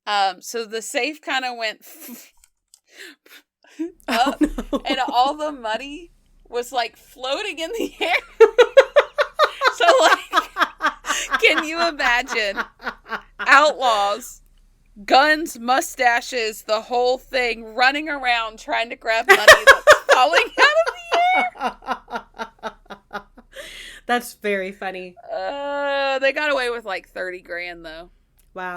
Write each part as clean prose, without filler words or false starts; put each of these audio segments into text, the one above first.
So the safe kind of went up, and all the money was like floating in the air. So like, can you imagine outlaws, guns, mustaches, the whole thing, running around trying to grab money that's falling out of the air? That's very funny. They got away with like 30 grand though. Wow.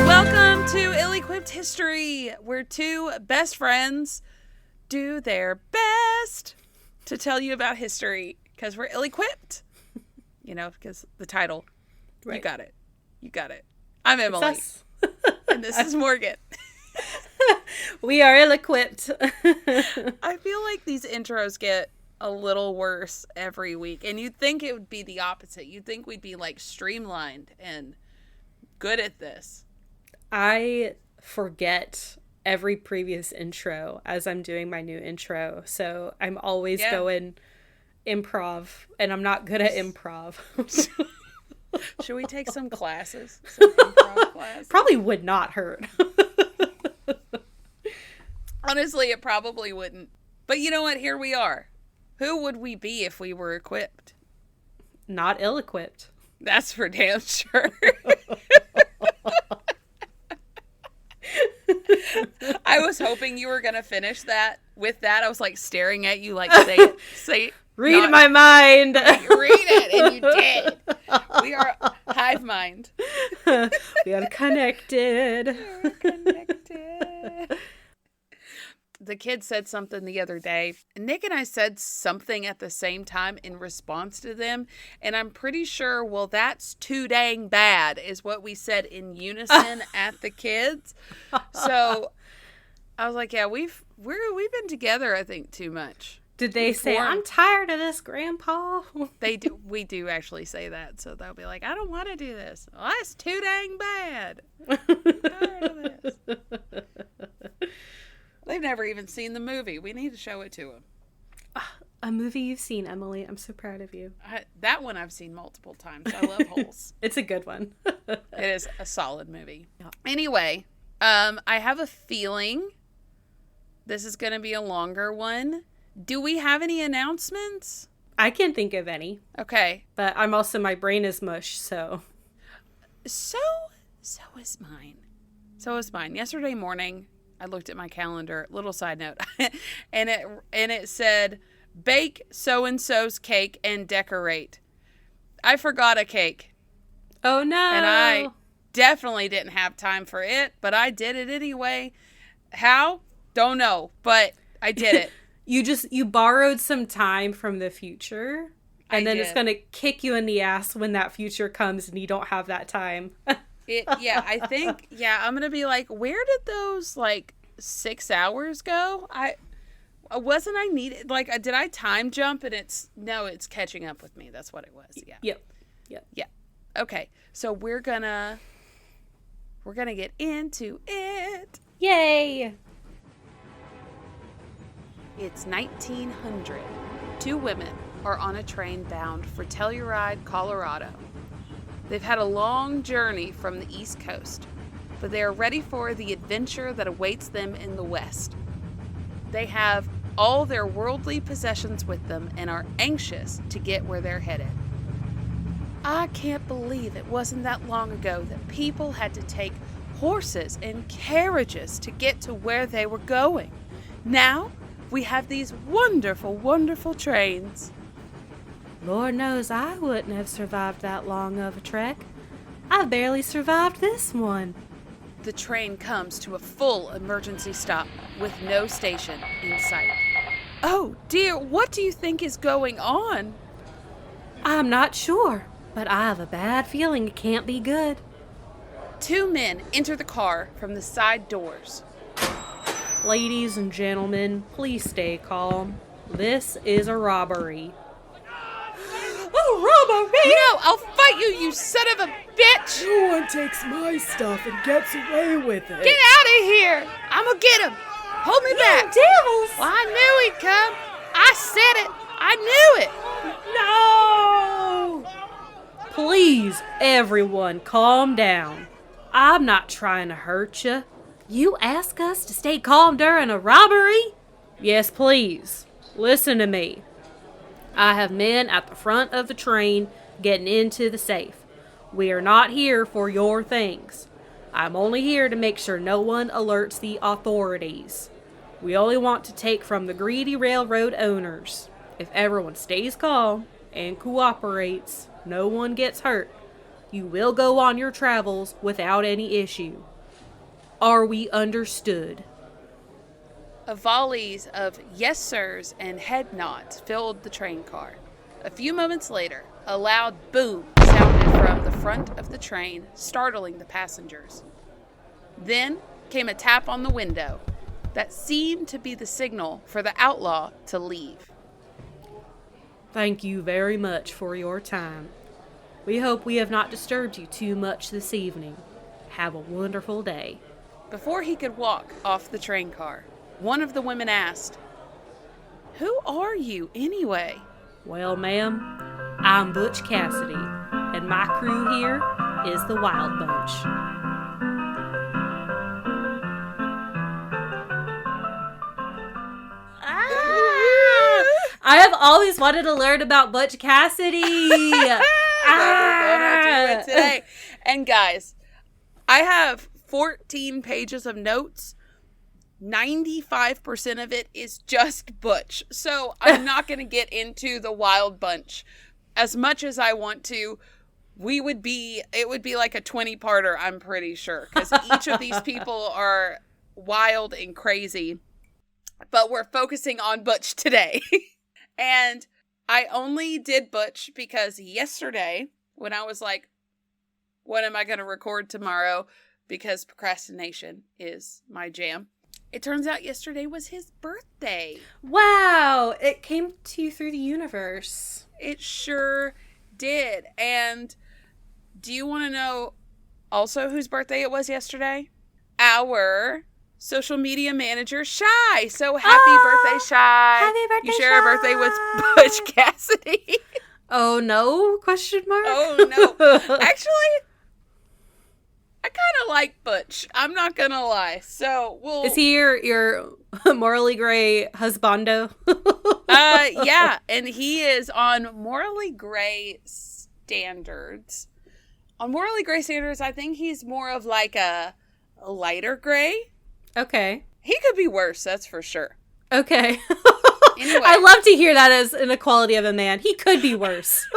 Welcome to Ill-Equipped History, where two best friends do their best to tell you about history because we're ill-equipped. You know, because the title. Right. You got it. You got it. I'm Emileigh. And this is Morgan. We are ill-equipped. I feel like these intros get a little worse every week. And you'd think it would be the opposite. You'd think we'd be like streamlined and good at this. I forget every previous intro as I'm doing my new intro. So I'm always going improv. And I'm not good at improv. Should we take some classes? Some improv classes? Probably would not hurt. Honestly, it probably wouldn't. But you know what? Here we are. Who would we be if we were equipped? Not ill-equipped. That's for damn sure. I was hoping you were going to finish that with that. I was like staring at you like, say it. Read my mind. Read it, and you did. We are hive mind. We are connected. We're connected. The kid said something the other day. Nick and I said something at the same time in response to them. And I'm pretty sure, well, that's too dang bad is what we said in unison at the kids. So I was like, yeah, we've been together, I think, too much. Did they say, I'm tired of this, Grandpa? They do. We do actually say that. So they'll be like, I don't want to do this. Well, that's too dang bad. I'm tired of this. They've never even seen the movie. We need to show it to them. A movie you've seen, Emileigh. I'm so proud of you. That one I've seen multiple times. I love Holes. It's a good one. It is a solid movie. Yeah. Anyway, I have a feeling this is going to be a longer one. Do we have any announcements? I can't think of any. Okay. But I'm also, my brain is mush, so. So is mine. So is mine. Yesterday morning, I looked at my calendar, little side note, and it said, bake so-and-so's cake and decorate. I forgot a cake. Oh, no. And I definitely didn't have time for it, but I did it anyway. How? Don't know, but I did it. You borrowed some time from the future, and then it's going to kick you in the ass when that future comes and you don't have that time. I think, I'm going to be like, where did those, 6 hours go? I needed, did I time jump? And it's catching up with me. That's what it was. Yeah. Yep. Yeah. Okay. So we're gonna get into it. Yay. It's 1900. Two women are on a train bound for Telluride, Colorado. They've had a long journey from the East Coast, but they are ready for the adventure that awaits them in the West. They have all their worldly possessions with them and are anxious to get where they're headed. I can't believe it wasn't that long ago that people had to take horses and carriages to get to where they were going. Now, we have these wonderful, wonderful trains. Lord knows I wouldn't have survived that long of a trek. I barely survived this one. The train comes to a full emergency stop with no station in sight. Oh dear, what do you think is going on? I'm not sure, but I have a bad feeling it can't be good. Two men enter the car from the side doors. Ladies and gentlemen, please stay calm. This is a robbery. Oh, robbery! No, I'll fight you, you son of a bitch! No one takes my stuff and gets away with it. Get out of here! I'm gonna get him! Hold me back! Devils! I knew it! No! Please, everyone, calm down. I'm not trying to hurt you. You ask us to stay calm during a robbery? Yes, please. Listen to me. I have men at the front of the train getting into the safe. We are not here for your things. I'm only here to make sure no one alerts the authorities. We only want to take from the greedy railroad owners. If everyone stays calm and cooperates, no one gets hurt. You will go on your travels without any issue. Are we understood? Volleys of yes sirs and head nods filled the train car. A few moments later, a loud boom sounded from the front of the train, startling the passengers. Then came a tap on the window that seemed to be the signal for the outlaw to leave. Thank you very much for your time. We hope we have not disturbed you too much this evening. Have a wonderful day. Before he could walk off the train car, one of the women asked, "Who are you, anyway?" Well, ma'am, I'm Butch Cassidy, and my crew here is the Wild Bunch. I have always wanted to learn about Butch Cassidy. We're gonna do it today. And guys, I have 14 pages of notes. 95% of it is just Butch. So I'm not going to get into the Wild Bunch as much as I want to. It would be like a 20-parter, I'm pretty sure, because each of these people are wild and crazy. But we're focusing on Butch today. And I only did Butch because yesterday, when I was like, what am I going to record tomorrow? Because procrastination is my jam. It turns out yesterday was his birthday. Wow, it came to you through the universe. It sure did. And do you want to know also whose birthday it was yesterday? Our social media manager, Shy. So happy birthday, Shy. Happy birthday, You share Shy. a birthday with Butch Cassidy. Oh, no? Question mark? Oh, no. Actually, I kind of like Butch. I'm not going to lie. So we'll... Is he your morally gray husbando? Yeah. And he is on morally gray standards. On morally gray standards, I think he's more of like a lighter gray. Okay. He could be worse, that's for sure. Okay. Anyway. I love to hear that as an equality of a man. He could be worse.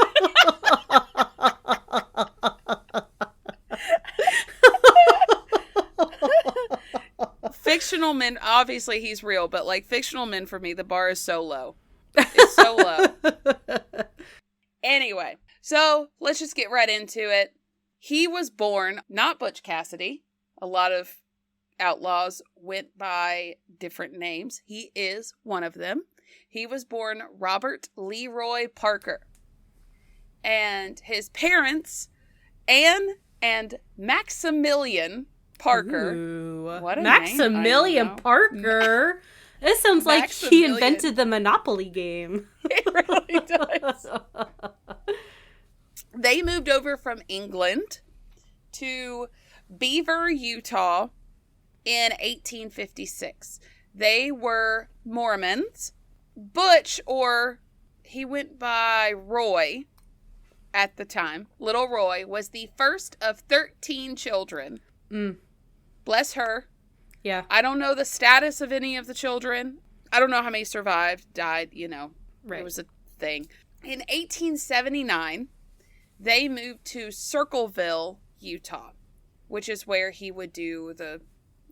Fictional men, obviously he's real, but like fictional men for me, the bar is so low. It's so low. Anyway, so let's just get right into it. He was born, not Butch Cassidy. A lot of outlaws went by different names. He is one of them. He was born Robert Leroy Parker. And his parents, Anne and Maximilian Parker. Ooh, What a Maximilian name. Parker. This sounds like he invented the Monopoly game. It really does. They moved over from England to Beaver, Utah in 1856. They were Mormons. Butch, or he went by Roy at the time, Little Roy, was the first of 13 children. Bless her. Yeah. I don't know the status of any of the children. I don't know how many survived, died, Right. It was a thing. In 1879, they moved to Circleville, Utah, which is where he would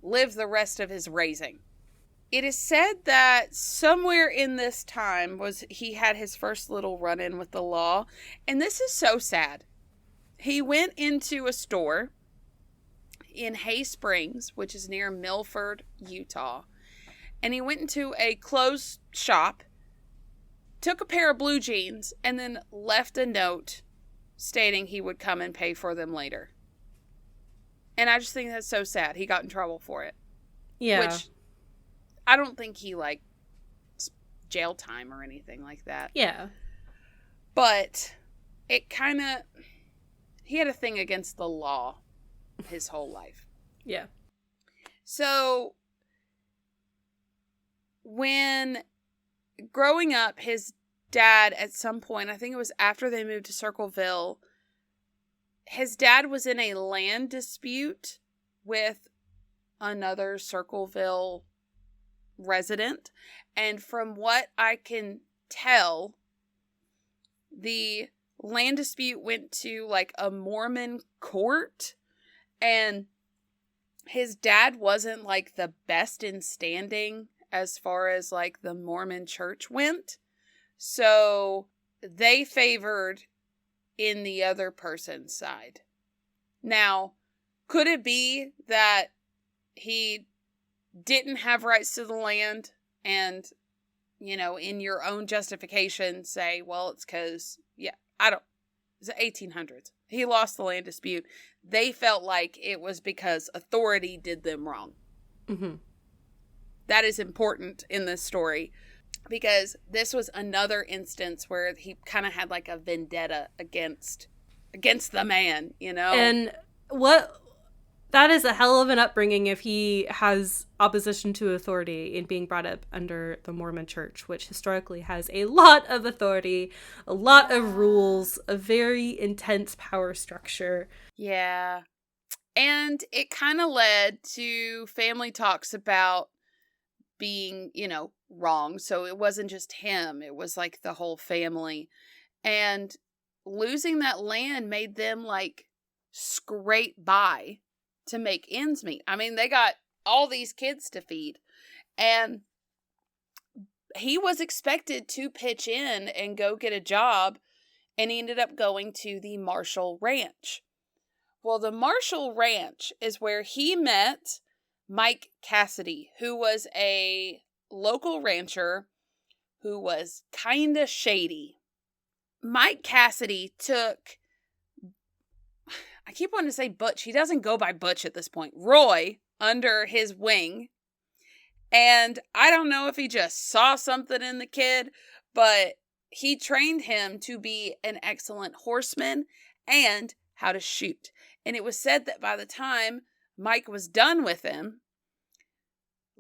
live the rest of his raising. It is said that somewhere in this time he had his first little run-in with the law, and this is so sad. He went into a store in Hay Springs, which is near Milford, Utah, and he went into a clothes shop, took a pair of blue jeans, and then left a note stating he would come and pay for them later. And I just think that's so sad. He got in trouble for it. Yeah. Which I don't think he, jail time or anything like that. Yeah. But it kind of, he had a thing against the law his whole life. Yeah. So when growing up, his dad at some point, I think it was after they moved to Circleville, his dad was in a land dispute with another Circleville resident. And from what I can tell, the land dispute went to like a Mormon court, and his dad wasn't like the best in standing as far as like the Mormon church went. So they favored in the other person's side. Now, could it be that he didn't have rights to the land and, you know, in your own justification say, well, it's because, it's the 1800s. He lost the land dispute. They felt like it was because authority did them wrong. Mm-hmm. That is important in this story because this was another instance where he kind of had like a vendetta against the man, you know? And that is a hell of an upbringing if he has opposition to authority in being brought up under the Mormon church, which historically has a lot of authority, a lot of rules, a very intense power structure. Yeah. And it kind of led to family talks about being, you know, wrong. So it wasn't just him. It was like the whole family. And losing that land made them like scrape by to make ends meet. I mean, they got all these kids to feed. And he was expected to pitch in and go get a job. And he ended up going to the Marshall Ranch. Well, the Marshall Ranch is where he met Mike Cassidy, who was a local rancher who was kind of shady. Mike Cassidy took, I keep wanting to say Butch. He doesn't go by Butch at this point. Roy under his wing. And I don't know if he just saw something in the kid, but he trained him to be an excellent horseman and how to shoot. And it was said that by the time Mike was done with him,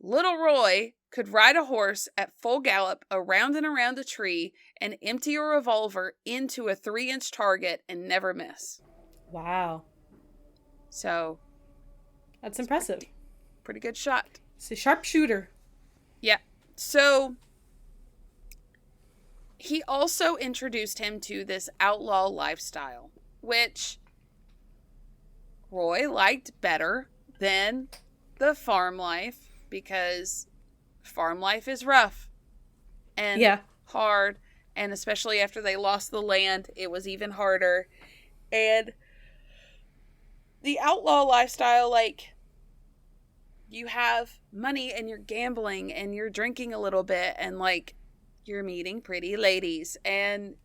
little Roy could ride a horse at full gallop around and around a tree and empty a revolver into a 3-inch target and never miss. Wow. So that's impressive. Pretty good shot. It's a sharpshooter. Yeah. So he also introduced him to this outlaw lifestyle, which Roy liked better than the farm life because farm life is rough and hard. And especially after they lost the land, it was even harder. And the outlaw lifestyle, like, you have money and you're gambling and you're drinking a little bit and, like, you're meeting pretty ladies. And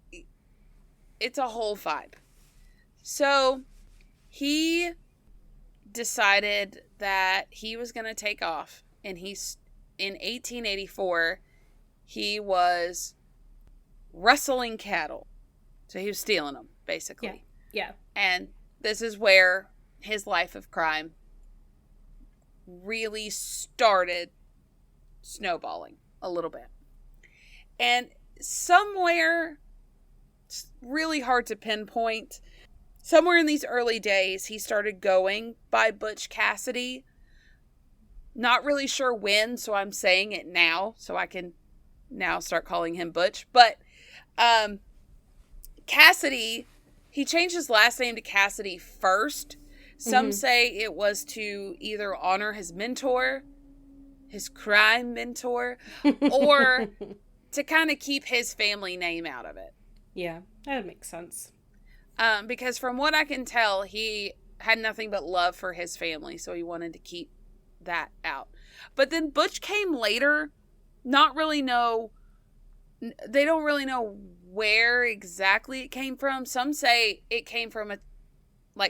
it's a whole vibe. So he decided that he was going to take off. And in 1884, he was rustling cattle. So he was stealing them, basically. Yeah. And this is where his life of crime really started snowballing a little bit. And somewhere, it's really hard to pinpoint, somewhere in these early days, he started going by Butch Cassidy. Not really sure when, so I'm saying it now, so I can now start calling him Butch. But Cassidy, he changed his last name to Cassidy first. Some say it was to either honor his mentor, his crime mentor, or to kind of keep his family name out of it. Yeah, that makes sense. Because from what I can tell, he had nothing but love for his family, so he wanted to keep that out. But then Butch came later. They don't really know where exactly it came from. Some say it came from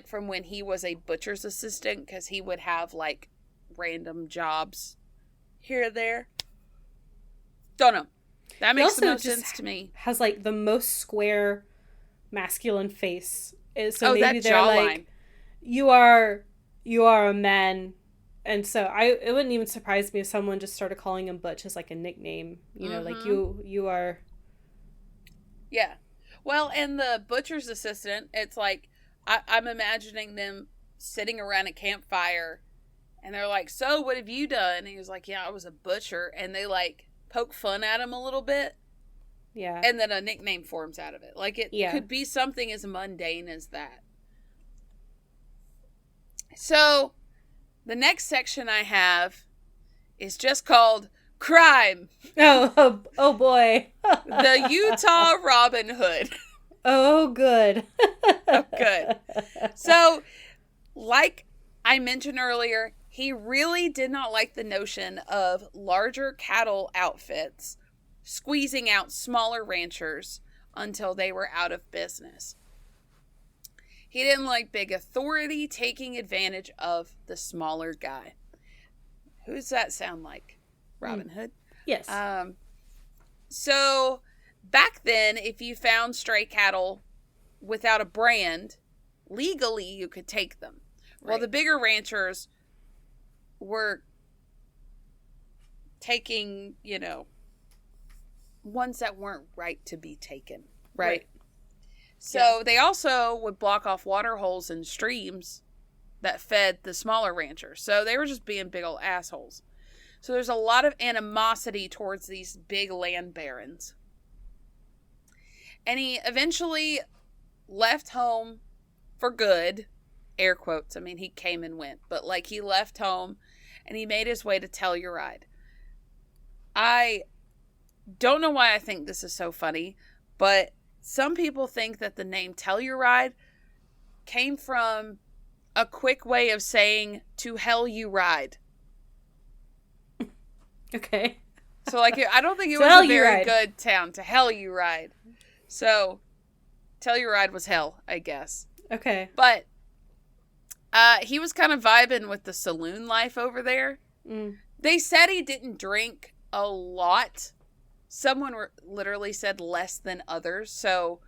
from when he was a butcher's assistant, because he would have random jobs here or there. Don't know. That He makes the also most just sense to me. has like the most square masculine face. So Oh, maybe that they're jawline. like, you are a man. And so it wouldn't even surprise me if someone just started calling him Butch as like a nickname. You know, like you are. Yeah. Well, and the butcher's assistant, it's like, I'm imagining them sitting around a campfire and they're like, so what have you done? And he was like, yeah, I was a butcher. And they like poke fun at him a little bit. Yeah. And then a nickname forms out of it. Like it Yeah. could be something as mundane as that. So the next section I have is just called Crime. Oh boy. The Utah Robin Hood. Oh, good. Oh, good. So, like I mentioned earlier, he really did not like the notion of larger cattle outfits squeezing out smaller ranchers until they were out of business. He didn't like big authority taking advantage of the smaller guy. Who does that sound like? Robin Hood? Yes. So back then, if you found stray cattle without a brand, legally you could take them. Right. Well, the bigger ranchers were taking, ones that weren't right to be taken. Right. So they also would block off water holes in streams that fed the smaller ranchers. So they were just being big old assholes. So there's a lot of animosity towards these big land barons. And he eventually left home for good. Air quotes. I mean, he came and went. But like he left home and he made his way to Telluride. I don't know why I think this is so funny, but some people think that the name Telluride came from a quick way of saying to hell you ride. Okay. So like I don't think it was a very good town. To hell you ride. So Telluride was hell, I guess. Okay. But he was kind of vibing with the saloon life over there. They said he didn't drink a lot. Someone literally said less than others. So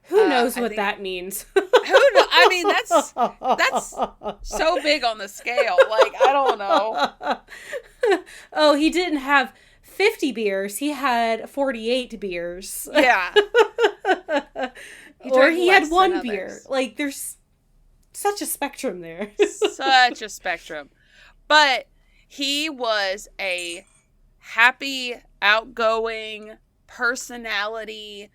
who knows what that means? Who knows? I mean, that's so big on the scale. Like, I don't know. Oh, he didn't have 50 beers. He had 48 beers. Yeah. Or he had one beer. Like, there's such a spectrum there. Such a spectrum. But he was a happy, outgoing personality,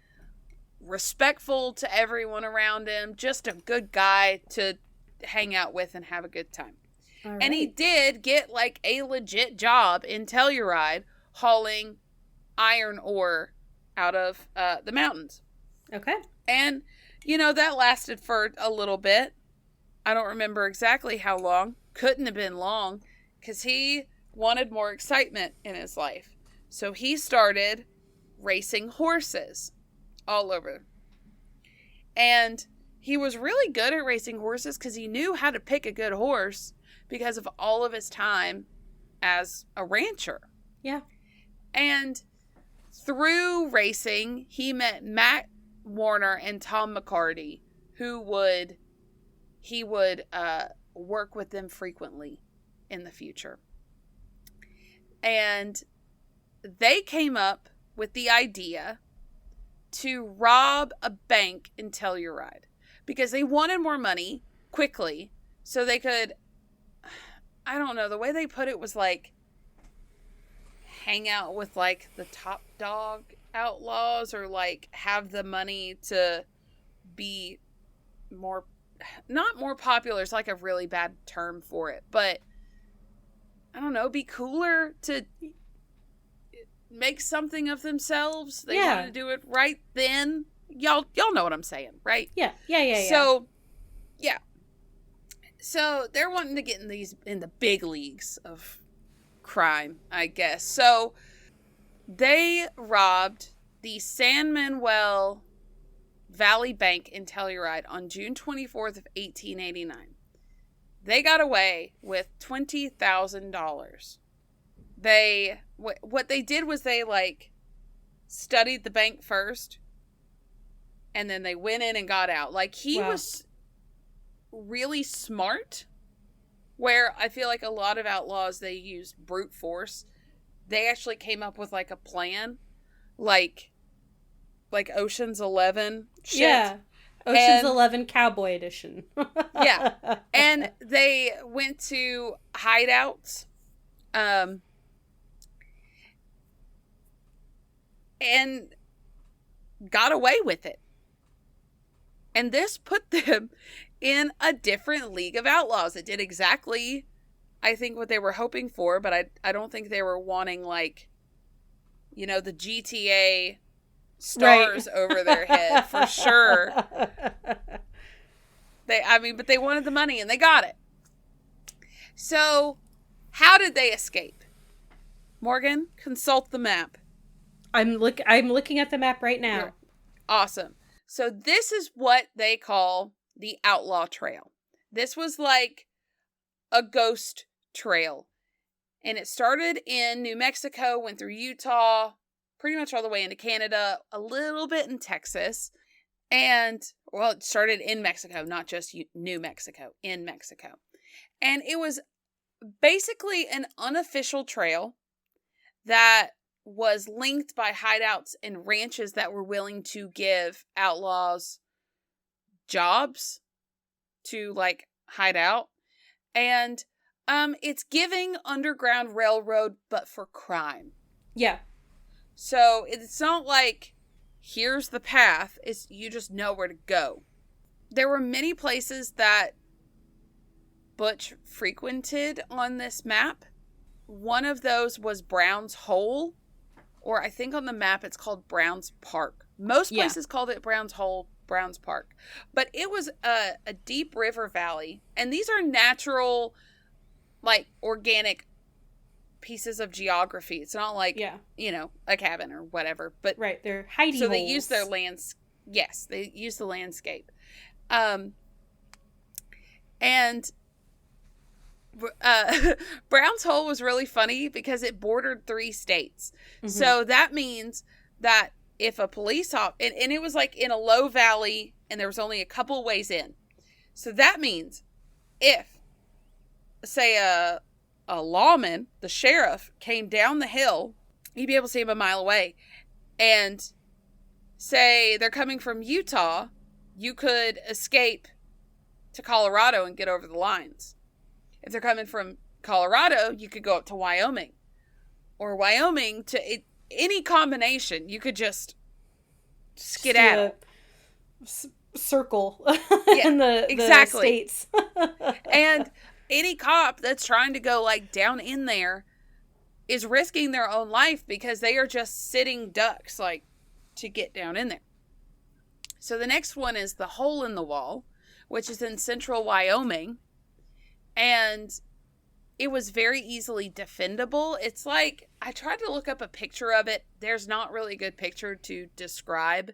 respectful to everyone around him, just a good guy to hang out with and have a good time. Right. And he did get like a legit job in Telluride hauling iron ore out of the mountains. Okay. And, that lasted for a little bit. I don't remember exactly how long. Couldn't have been long because he wanted more excitement in his life. So he started racing horses all over. And he was really good at racing horses because he knew how to pick a good horse because of all of his time as a rancher. Yeah. And through racing, he met Matt Warner and Tom McCarty, he would work with them frequently in the future. And they came up with the idea to rob a bank in Telluride because they wanted more money quickly so they could, I don't know, the way they put it was like hang out with like the top dog outlaws or like have the money to be more, not more popular, it's like a really bad term for it, but I don't know, be cooler to make something of themselves. They wanted to do it right then. Y'all know what I'm saying, right? Yeah. So they're wanting to get in the big leagues of crime, I guess. So they robbed the San Manuel Valley Bank in Telluride on June 24th of 1889. They got away with $20,000. What they did was they like studied the bank first, and then they went in and got out. Like, he was really smart, where I feel like a lot of outlaws, they use brute force. They actually came up with, like, a plan, like Ocean's 11 shit. Yeah. Ocean's 11 Cowboy Edition. Yeah. And they went to hideouts, and got away with it. And this put them in a different league of outlaws. It did exactly, I think, what they were hoping for, but I don't think they were wanting, like, you know, the GTA stars over their head, for sure. But they wanted the money, and they got it. So, how did they escape? Morgan, consult the map. I'm looking at the map right now. Awesome. So this is what they call the Outlaw Trail. This was like a ghost trail. And it started in New Mexico, went through Utah, pretty much all the way into Canada, a little bit in Texas. And, well, it started in Mexico, not just New Mexico, in Mexico. And it was basically an unofficial trail that was linked by hideouts and ranches that were willing to give outlaws jobs to, like, hide out. And it's giving Underground Railroad, but for crime. Yeah. So it's not like, here's the path. It's, you just know where to go. There were many places that Butch frequented on this map. One of those was Brown's Hole, or I think on the map it's called Brown's Park. Most places called it Brown's Hole, Brown's Park. But it was a deep river valley. And these are natural, like, organic pieces of geography. It's not like, you know, a cabin or whatever. But right, they're hidey so holes. they use their lands. Yes, they use the landscape. And Brown's Hole was really funny because it bordered 3 states. Mm-hmm. So that means that if a police officer, and it was like in a low valley and there was only a couple ways in. So that means if, say, a lawman, the sheriff, came down the hill, you'd be able to see him a mile away. And say they're coming from Utah, you could escape to Colorado and get over the lines. If they're coming from Colorado, you could go up to Wyoming. Or Wyoming to any combination. You could just skedaddle. Circle yeah, in the states. And any cop that's trying to go, like, down in there is risking their own life because they are just sitting ducks, like, to get down in there. So the next one is the Hole in the Wall, which is in central Wyoming. And it was very easily defendable. It's like, I tried to look up a picture of it. There's not really a good picture to describe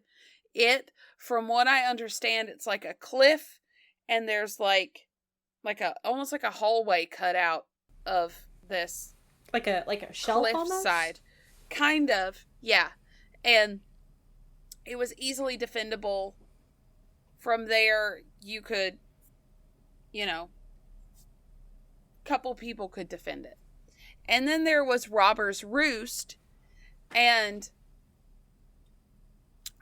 it. From what I understand, it's like a cliff, and there's like a almost like a hallway cut out of this, like a shelf cliff almost? Side, kind of, yeah. And it was easily defendable. From there, you could, you know, couple people could defend it. And then there was Robber's Roost, and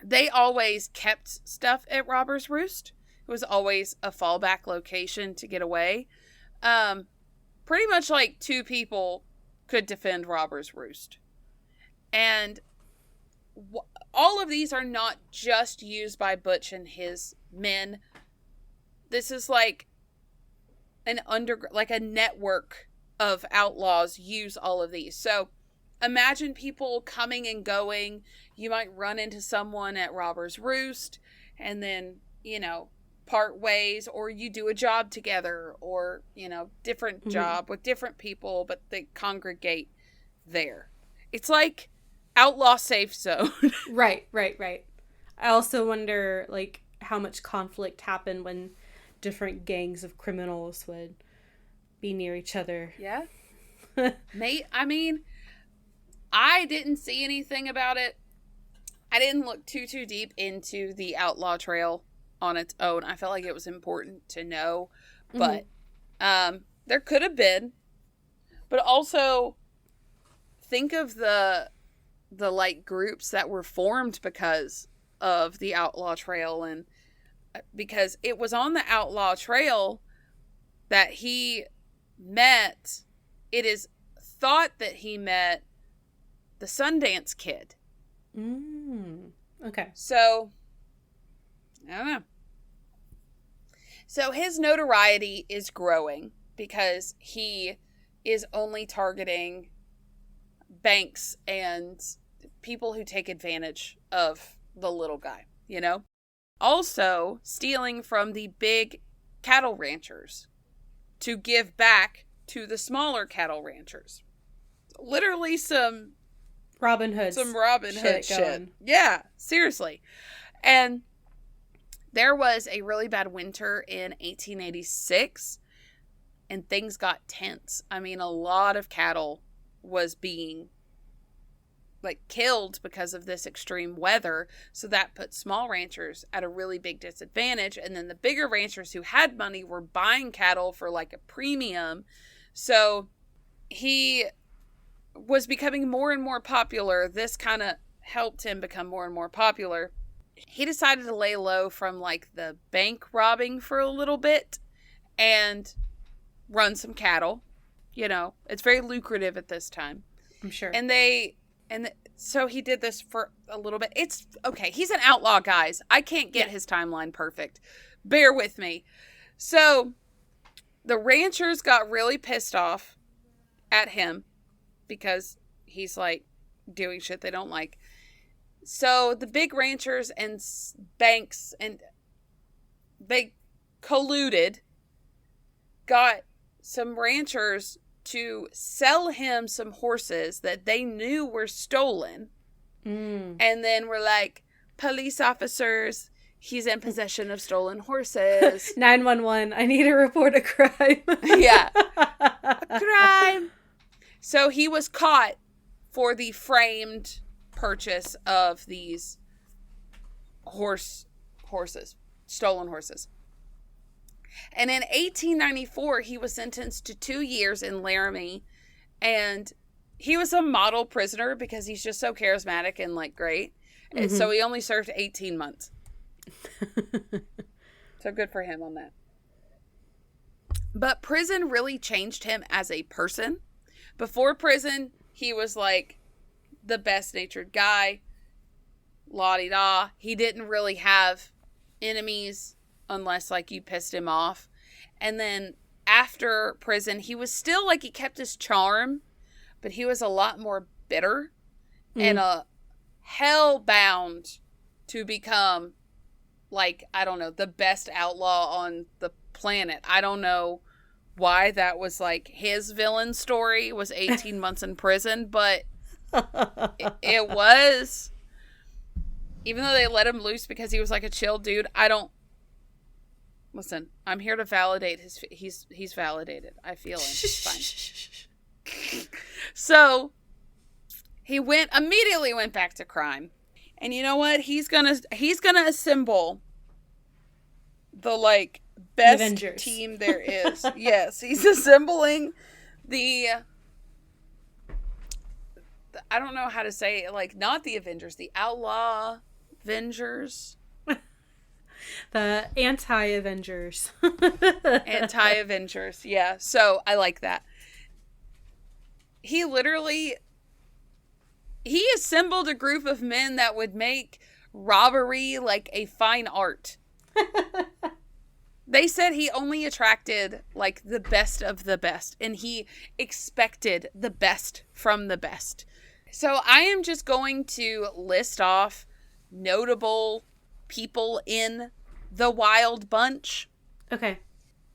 they always kept stuff at Robber's Roost. It was always a fallback location to get away. Pretty much like 2 people could defend Robber's Roost. And all of these are not just used by Butch and his men. This is like a network of outlaws use all of these. So imagine people coming and going. You might run into someone at Robber's Roost and then, you know, part ways, or you do a job together, or, you know, different job with different people, but they congregate there. It's like outlaw safe zone. Right. I also wonder, like, how much conflict happened when different gangs of criminals would be near each other. Yeah. Mate, I mean, I didn't see anything about it. I didn't look too deep into the Outlaw Trail on its own. I felt like it was important to know, but there could have been. But also, think of the like groups that were formed because of the Outlaw Trail, and because it was on the Outlaw Trail that he met. It is thought that he met the Sundance Kid. Okay. So, I don't know. So his notoriety is growing because he is only targeting banks and people who take advantage of the little guy, you know? Also, stealing from the big cattle ranchers to give back to the smaller cattle ranchers. Literally some Robin Hood shit. Yeah, seriously. And there was a really bad winter in 1886, and things got tense. I mean, a lot of cattle was being killed because of this extreme weather, so that put small ranchers at a really big disadvantage, and then the bigger ranchers who had money were buying cattle for a premium. So he was becoming more and more popular. This kind of helped him become more and more popular. He decided to lay low from the bank robbing for a little bit and run some cattle. You know, it's very lucrative at this time. I'm sure. So he did this for a little bit. It's okay. He's an outlaw, guys. I can't get his timeline perfect. Bear with me. So the ranchers got really pissed off at him because he's doing shit they don't like. So the big ranchers and banks, and they colluded, got some ranchers to sell him some horses that they knew were stolen. And then were like, police officers, he's in possession of stolen horses. 911, I need to report a crime. Yeah. A crime. So he was caught for the framed purchase of these horses, stolen horses. And in 1894, he was sentenced to 2 years in Laramie, and he was a model prisoner because he's just so charismatic and great. And so he only served 18 months. So good for him on that. But prison really changed him as a person. Before prison, he was the best natured guy. La-di-da. He didn't really have enemies unless you pissed him off. And then after prison, he was still he kept his charm, but he was a lot more bitter and hell-bound to become I don't know, the best outlaw on the planet. I don't know why that was his villain story was 18 months in prison, but it was. Even though they let him loose because he was a chill dude, listen, I'm here to validate he's validated. I feel him. It's fine. So he immediately went back to crime. And you know what? He's gonna assemble the best Avengers team there is. Yes, he's assembling the I don't know how to say it, not the Avengers, the Outlaw Avengers. The anti-Avengers. Anti-Avengers, yeah. So I like that. He assembled a group of men that would make robbery a fine art. They said he only attracted the best of the best, and he expected the best from the best. So I am just going to list off notable people in the Wild Bunch. Okay.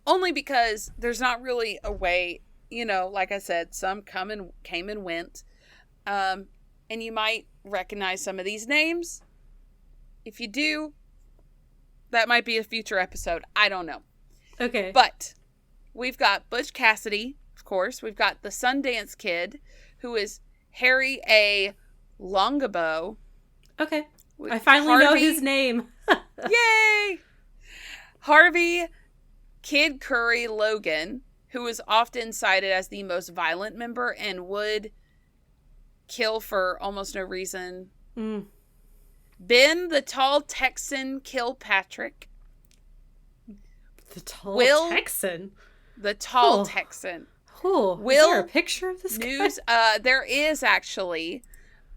Only because there's not really a way, like I said, some came and went. And you might recognize some of these names. If you do, that might be a future episode. I don't know. Okay. But we've got Butch Cassidy, of course. We've got the Sundance Kid, who is Harry A. Longbow. Okay. I finally know his name. Yay! Harvey Kid Curry Logan, who was often cited as the most violent member and would kill for almost no reason. Mm. Ben the Tall Texan Kilpatrick. The Tall Texan? The Tall Texan. Oh, is there a picture of this guy? There is actually.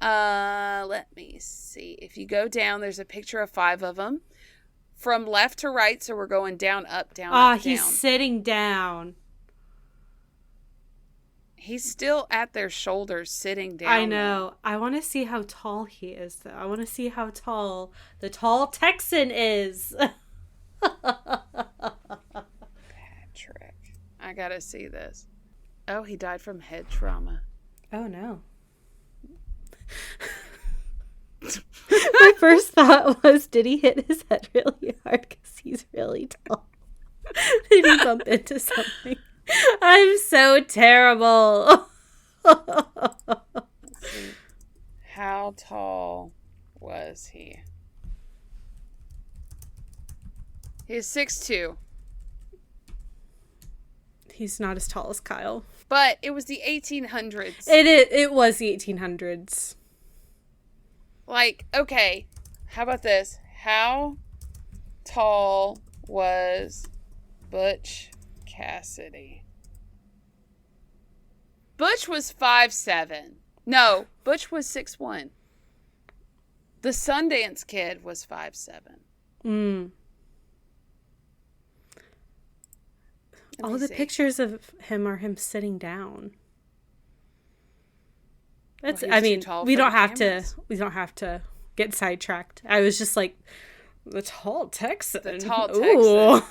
Let me see. If you go down, there's a picture of 5 of them. From left to right, so we're going down, up, down, up, he's down. sitting down. He's still at their shoulders, sitting down. I know. I want to see how tall he is, though. I want to see how tall the Tall Texan is. Patrick. I gotta see this. Oh, he died from head trauma. Oh, no. My first thought was, did he hit his head really hard because he's really tall? Did he bump into something? I'm so terrible. Let's see. How tall was he? He's 6'2". He's not as tall as Kyle. But it was the 1800s. It was the 1800s. Like, okay, how about this? How tall was Butch Cassidy? Butch was 5'7". No, Butch was 6'1". The Sundance Kid was 5'7". Mm. All the pictures of him are him sitting down. That's. Well, I mean, we don't have to get sidetracked. I was just like, the Tall Texan. The Tall Texan.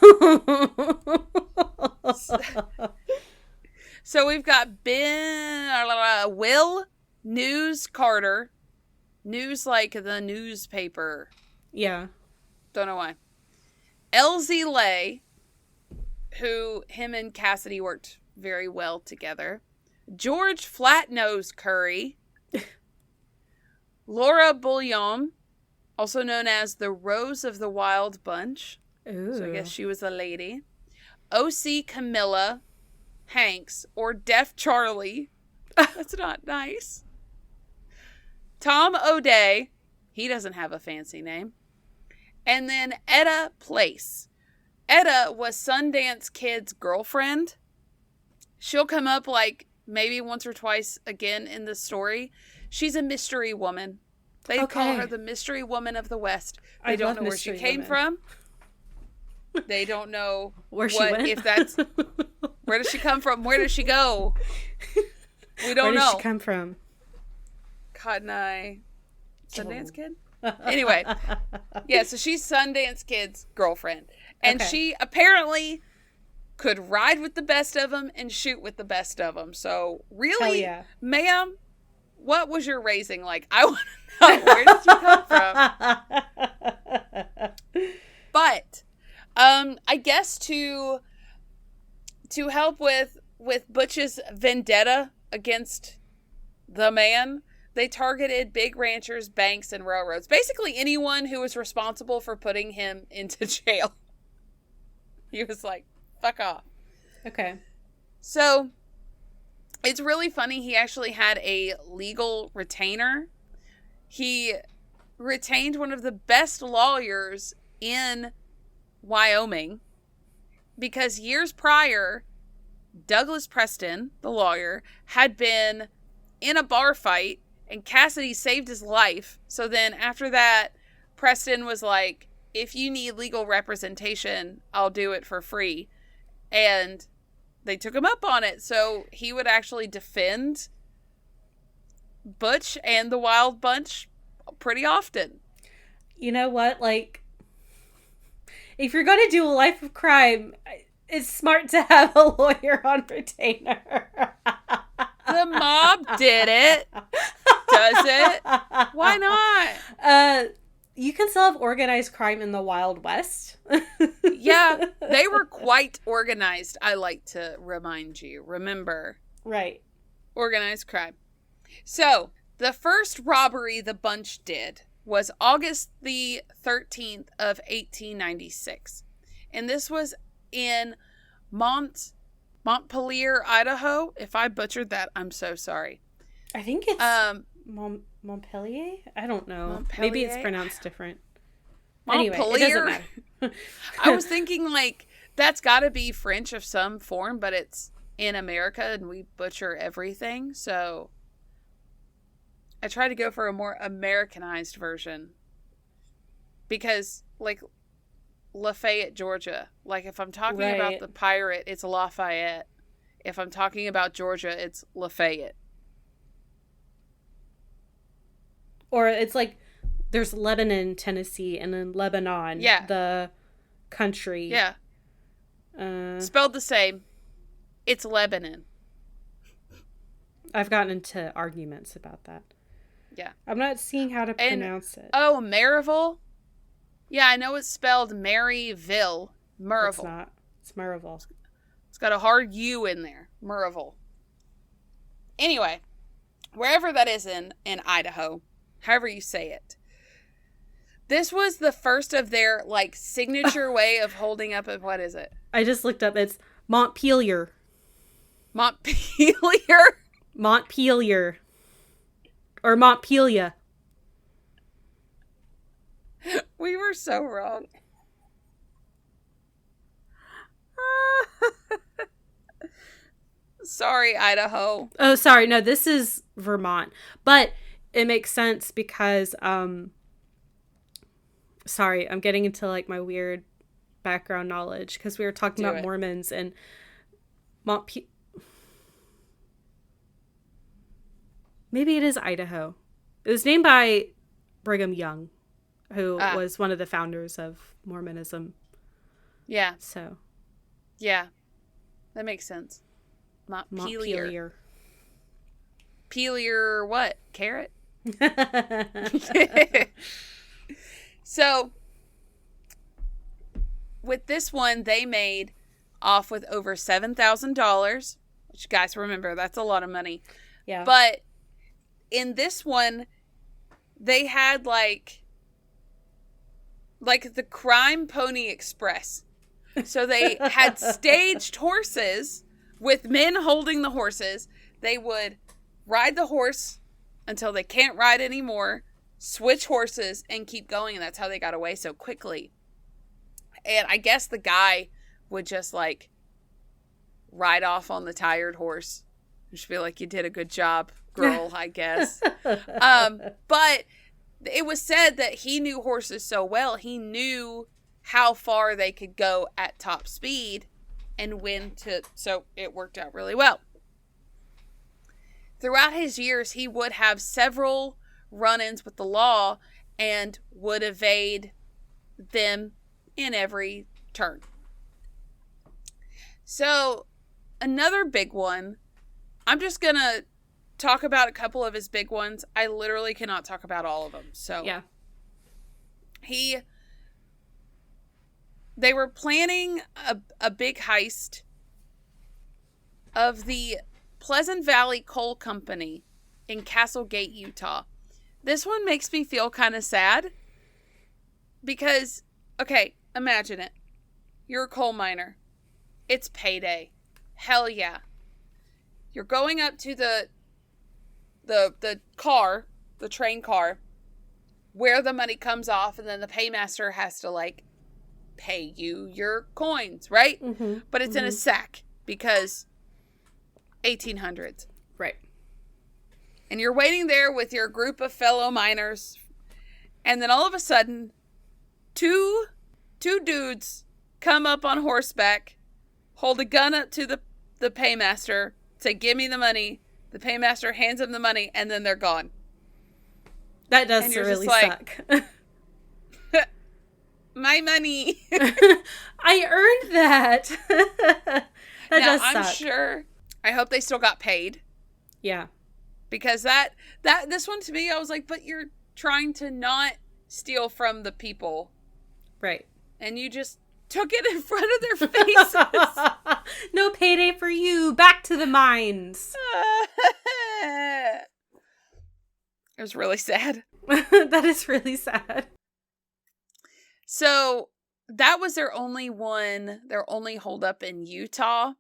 So we've got Will News Carter. News like the newspaper. Yeah. Don't know why. Elsie Lay, who him and Cassidy worked very well together. George Flatnose Curry. Laura Bouillon, also known as the Rose of the Wild Bunch. Ooh. So I guess she was a lady. O.C. Camilla Hanks, or Deaf Charlie. That's not nice. Tom O'Day. He doesn't have a fancy name. And then Etta Place. Etta was Sundance Kid's girlfriend. She'll come up like maybe once or twice again in the story. She's a mystery woman. They call her the mystery woman of the West. They don't know where she came from. They don't know where she went. If that's where does she come from? Where does she go? We don't know. Where does she come from? Cotton Eye Sundance Kid? Anyway. Yeah, so she's Sundance Kid's girlfriend. And she apparently could ride with the best of them and shoot with the best of them. So really, ma'am, what was your raising like? I want to know. Where did you come from? But I guess to help with Butch's vendetta against the man, they targeted big ranchers, banks, and railroads. Basically anyone who was responsible for putting him into jail. He was like, fuck off. Okay. So, it's really funny. He actually had a legal retainer. He retained one of the best lawyers in Wyoming because years prior, Douglas Preston, the lawyer, had been in a bar fight and Cassidy saved his life. So then after that, Preston was like, if you need legal representation, I'll do it for free. And they took him up on it. So he would actually defend Butch and the Wild Bunch pretty often. You know what? Like, if you're going to do a life of crime, it's smart to have a lawyer on retainer. The mob did it. Does it? Why not? You can still have organized crime in the Wild West. Yeah, they were quite organized, I like to remind you. Remember. Right. Organized crime. So, the first robbery the bunch did was August the 13th of 1896. And this was in Montpelier, Idaho. If I butchered that, I'm so sorry. I think it's Montpelier? I don't know. Montpelier? Maybe it's pronounced different. Montpelier? Anyway, it doesn't matter. I was thinking, like, that's got to be French of some form, but it's in America and we butcher everything. So I try to go for a more Americanized version. Because, like, Lafayette, Georgia. Like, if I'm talking about the pirate, it's Lafayette. If I'm talking about Georgia, it's Lafayette. Or it's like, there's Lebanon, Tennessee, and then Lebanon, the country. Yeah. Spelled the same. It's Lebanon. I've gotten into arguments about that. Yeah. I'm not seeing how to pronounce it. Oh, Maryville? Yeah, I know it's spelled Maryville. Maryville. It's not. It's Maryville. It's got a hard U in there. Maryville. Anyway, wherever that is in Idaho, however you say it. This was the first of their, like, signature way of holding up. What is it? I just looked up. It's Montpelier. Montpelier? Montpelier. Or Montpelier. We were so wrong. Sorry, Idaho. Oh, sorry. No, this is Vermont. But it makes sense because, sorry, I'm getting into, like, my weird background knowledge because we were talking about Mormons and maybe it is Idaho. It was named by Brigham Young, who was one of the founders of Mormonism. Yeah. So. Yeah. That makes sense. Montpelier. Montpelier what? Carrot? So, with this one, they made off with over $7,000, which, you guys, remember, that's a lot of money. Yeah. But in this one, they had like the Crime Pony Express. So they had staged horses with men holding the horses. They would ride the horse until they can't ride anymore, switch horses, and keep going. And that's how they got away so quickly. And I guess the guy would just, like, ride off on the tired horse. Just be like, you did a good job, girl, I guess. But it was said that he knew horses so well, he knew how far they could go at top speed and when to, so it worked out really well. Throughout his years, he would have several run-ins with the law and would evade them in every turn. So, another big one, I'm just going to talk about a couple of his big ones. I literally cannot talk about all of them. So, yeah. They were planning a big heist of the Pleasant Valley Coal Company in Castlegate, Utah. This one makes me feel kind of sad because, okay, imagine it. You're a coal miner. It's payday. Hell yeah. You're going up to the car, the train car, where the money comes off, and then the paymaster has to, like, pay you your coins, right? Mm-hmm. But it's in a sack because 1800s. Right. And you're waiting there with your group of fellow miners, and then all of a sudden, two dudes come up on horseback, hold a gun up to the paymaster, say, give me the money. The paymaster hands them the money, and then they're gone. That does really suck. My money. I earned that. That does suck. I'm sure. I hope they still got paid. Yeah. Because this one to me, I was like, but you're trying to not steal from the people. Right. And you just took it in front of their faces. No payday for you. Back to the mines. It was really sad. That is really sad. So that was their only holdup in Utah.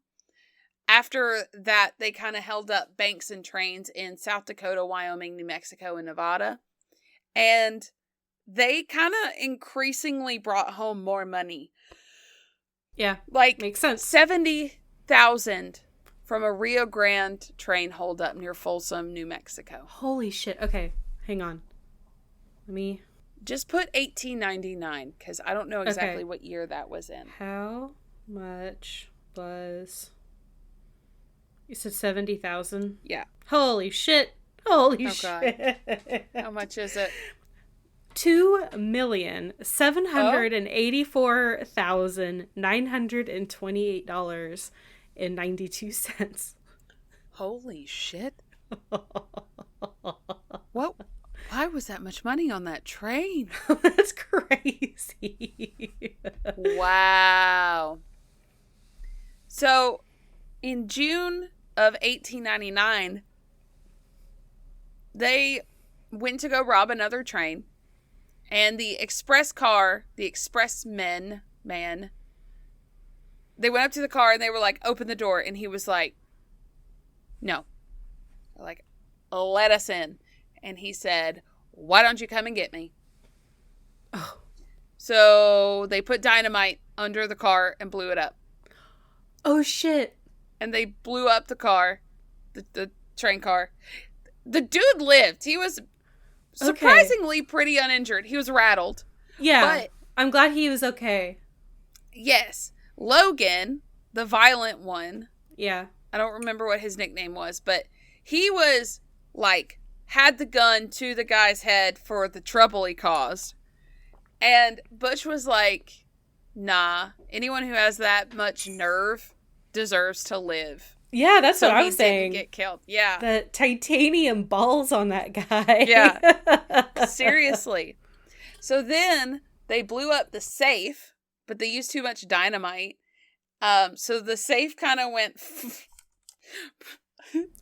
After that, they kind of held up banks and trains in South Dakota, Wyoming, New Mexico, and Nevada. And they kind of increasingly brought home more money. Yeah, like makes sense. 70,000 from a Rio Grande train holdup near Folsom, New Mexico. Holy shit. Okay, hang on. Let me just put 1899 because I don't know exactly what year that was in. How much was... You said 70,000? Yeah. Holy shit. Holy shit. How much is it? $2,784,928.92. Holy shit. What? Why was that much money on that train? That's crazy. Wow. So, in June of 1899, they went to go rob another train. And the expressmen, they went up to the car and they were like, open the door. And he was like, no. They're like, let us in. And he said, why don't you come and get me? Oh. So they put dynamite under the car and blew it up. Oh, shit. And they blew up the car, the train car. The dude lived. He was surprisingly pretty uninjured. He was rattled. Yeah. But I'm glad he was okay. Yes. Logan, the violent one. Yeah. I don't remember what his nickname was, but he was like, had the gun to the guy's head for the trouble he caused. And Butch was like, nah, anyone who has that much nerve deserves to live. Yeah, that's what I was saying. Get killed. Yeah. The titanium balls on that guy. Yeah. Seriously. So then they blew up the safe, but they used too much dynamite. So the safe kind of went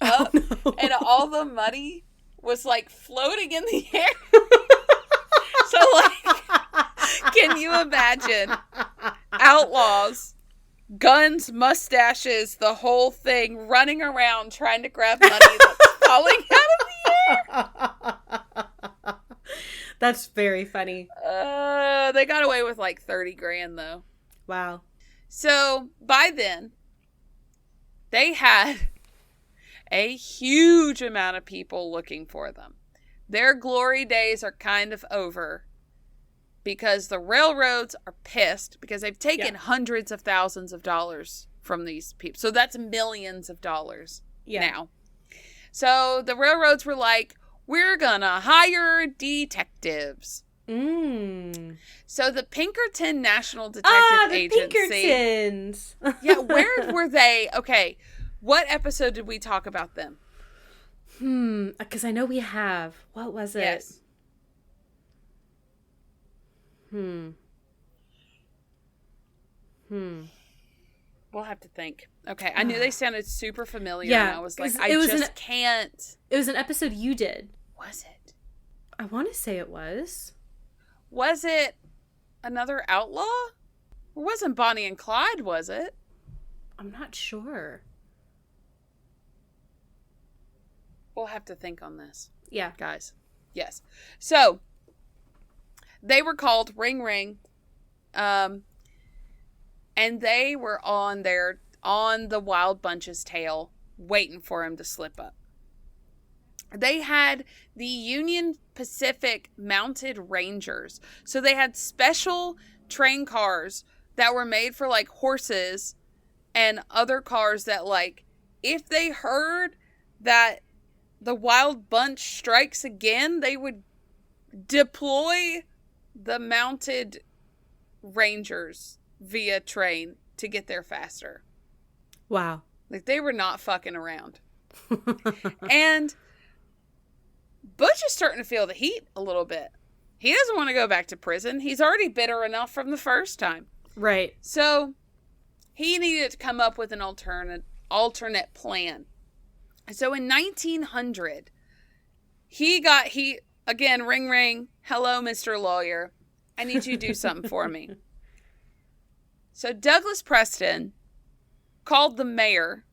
up, and all the money was like floating in the air. So like, can you imagine outlaws, guns, mustaches, the whole thing, running around trying to grab money that's falling out of the air? That's very funny. They got away with like 30 grand though. Wow. So by then, they had a huge amount of people looking for them. Their glory days are kind of over because the railroads are pissed because they've taken hundreds of thousands of dollars from these people. So that's millions of dollars now. So the railroads were like, we're gonna hire detectives. So the Pinkerton National Detective Agency. Pinkertons. Yeah, where were they? Okay, what episode did we talk about them? Because I know we have. What was it? Yes. We'll have to think. Okay, I knew they sounded super familiar. Yeah, and I was like, can't. It was an episode you did. Was it? I want to say it was. Was it another outlaw? It wasn't Bonnie and Clyde, was it? I'm not sure. We'll have to think on this. Yeah. Guys. Yes. So, they were called Ring Ring. And they were on the Wild Bunch's tail, waiting for him to slip up. They had the Union Pacific Mounted Rangers. So they had special train cars that were made for like horses and other cars that like, if they heard that the Wild Bunch strikes again, they would deploy the mounted rangers via train to get there faster. Wow. Like they were not fucking around. And Butch is starting to feel the heat a little bit. He doesn't want to go back to prison. He's already bitter enough from the first time. Right. So he needed to come up with an alternate plan. So in 1900, again, ring, ring. Hello, Mr. Lawyer. I need you to do something for me. So Douglas Preston called the mayor.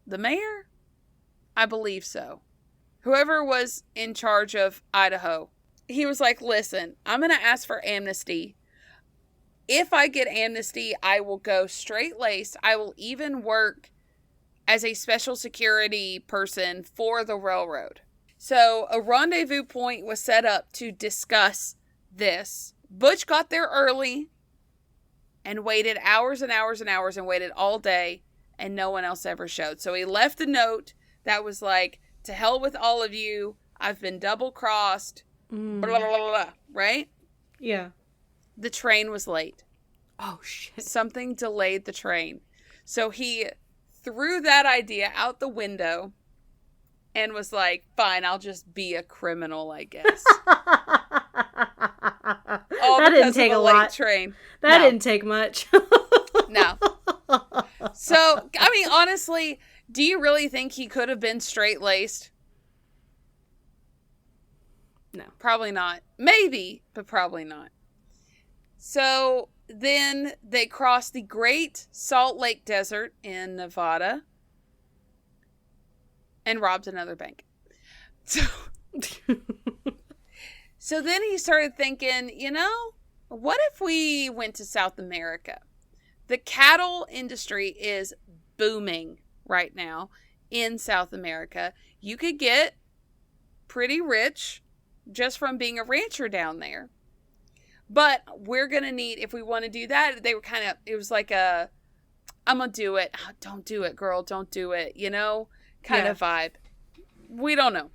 The mayor? I believe so. Whoever was in charge of Idaho. He was like, listen, I'm going to ask for amnesty. If I get amnesty, I will go straight-laced. I will even work as a special security person for the railroad. So a rendezvous point was set up to discuss this. Butch got there early and waited hours and hours and hours and waited all day, and no one else ever showed. So he left a note that was like, to hell with all of you. I've been double-crossed. Blah, blah, blah, blah, right? Yeah. The train was late. Oh, shit. Something delayed the train. So he threw that idea out the window and was like, fine, I'll just be a criminal, I guess. All that didn't because take of a late lot. Train. That No. didn't take much. No. So, I mean, honestly, do you really think he could have been straight-laced? No. Probably not. Maybe, but probably not. So then they crossed the Great Salt Lake Desert in Nevada and robbed another bank. So then he started thinking, what if we went to South America? The cattle industry is booming right now in South America. You could get pretty rich just from being a rancher down there. But we're going to need, if we want to do that, they were it was like I'm going to do it. Oh, don't do it, girl. Don't do it. Kind of vibe. We don't know.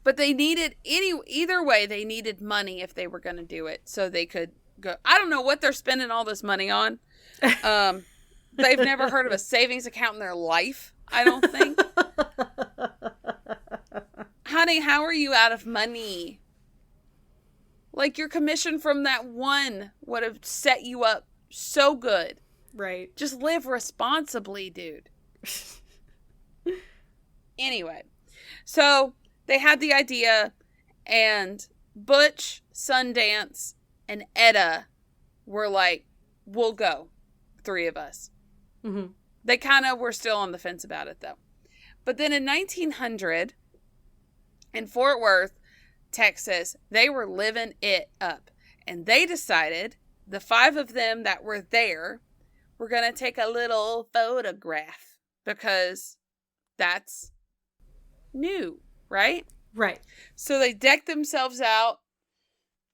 But they needed, either way, they needed money if they were going to do it. So they could go, I don't know what they're spending all this money on. They've never heard of a savings account in their life, I don't think. Honey, how are you out of money? Like, your commission from that one would have set you up so good. Right. Just live responsibly, dude. Anyway, so they had the idea, and Butch, Sundance, and Etta were like, we'll go. 3 of us. Mm-hmm. They kind of were still on the fence about it, though. But then in 1900, in Fort Worth, Texas, they were living it up. And they decided, the 5 of them that were there, were going to take a little photograph. Because that's new, right? Right. So they decked themselves out,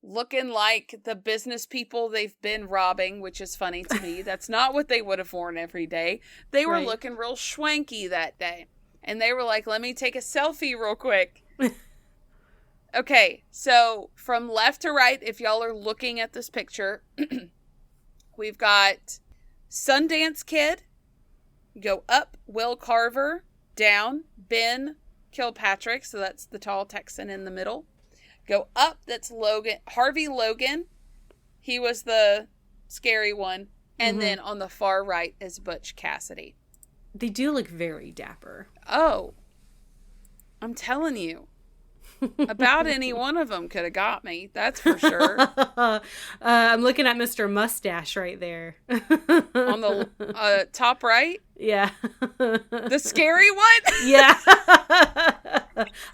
looking like the business people they've been robbing, which is funny to me. That's not what they would have worn every day. They were looking real schwanky that day. And they were like, let me take a selfie real quick. Okay, so from left to right, if y'all are looking at this picture, we've got Sundance Kid, go up, Will Carver, down, Ben Kilpatrick, so that's the tall Texan in the middle. Go up, that's Harvey Logan. He was the scary one. And then on the far right is Butch Cassidy. They do look very dapper. Oh, I'm telling you. About any one of them could have got me. That's for sure. I'm looking at Mr. Mustache right there. On the top right? Yeah. The scary one? Yeah.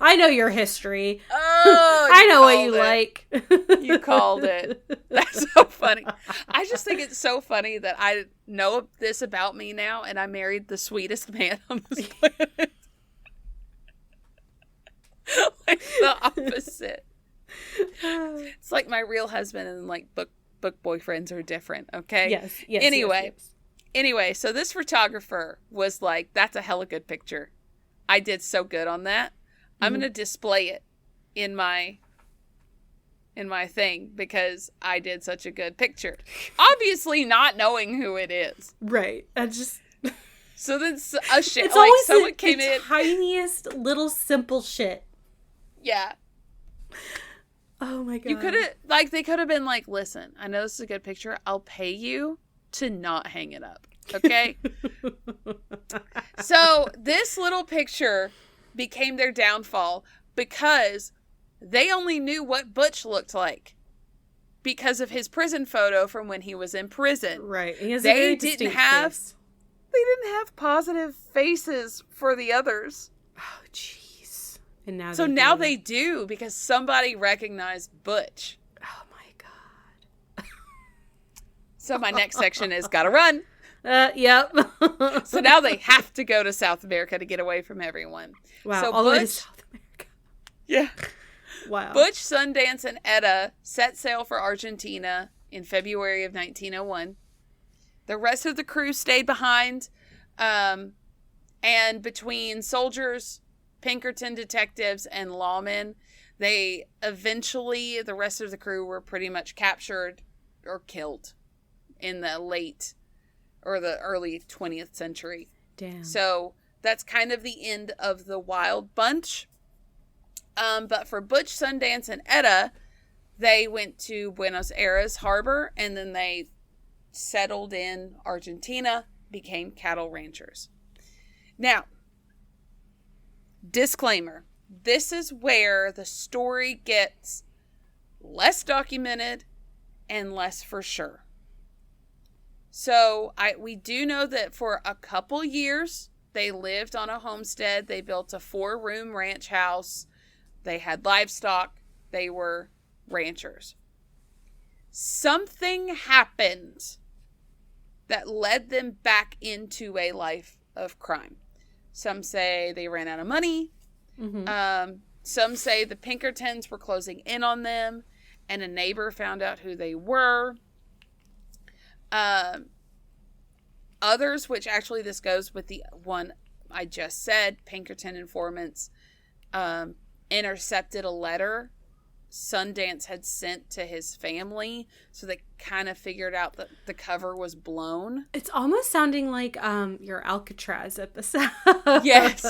I know your history. Oh, I know what you like. You called it. That's so funny. I just think it's so funny that I know this about me now, and I married the sweetest man on this planet. Like the opposite. It's like my real husband and like book boyfriends are different, okay? Yes. Anyway, so this photographer was like, that's a hella good picture. I did so good on that. I'm going to display it in my thing because I did such a good picture. Obviously not knowing who it is. Right. I just... So then a shit, it's like always someone the came in. Tiniest little simple shit. Yeah. Oh my God. You could have, like, they could have been like, listen, I know this is a good picture. I'll pay you to not hang it up. Okay? So this little picture became their downfall because they only knew what Butch looked like because of his prison photo from when he was in prison. Right. He has a very distinct face. They didn't have positive faces for the others. Oh, jeez. And now now they do because somebody recognized Butch. Oh my god. So my next section is gotta run. Yep. So now they have to go to South America to get away from everyone. Wow. So all the way to South America. Yeah. Wow. Butch, Sundance, and Etta set sail for Argentina in February of 1901. The rest of the crew stayed behind, and between soldiers, Pinkerton detectives, and lawmen, the rest of the crew were pretty much captured or killed in the early 20th century. Damn. So that's kind of the end of the Wild Bunch. But for Butch, Sundance, and Etta, they went to Buenos Aires harbor, and then they settled in Argentina, became cattle ranchers. Now, disclaimer, this is where the story gets less documented and less for sure. So we do know that for a couple years, they lived on a homestead. They built a 4-room ranch house. They had livestock. They were ranchers. Something happened that led them back into a life of crime. Some say they ran out of money. Mm-hmm. Some say the Pinkertons were closing in on them, and a neighbor found out who they were. Others, which actually this goes with the one I just said, Pinkerton informants, intercepted a letter Sundance had sent to his family, so they kind of figured out that the cover was blown. It's almost sounding like your Alcatraz episode. Yes,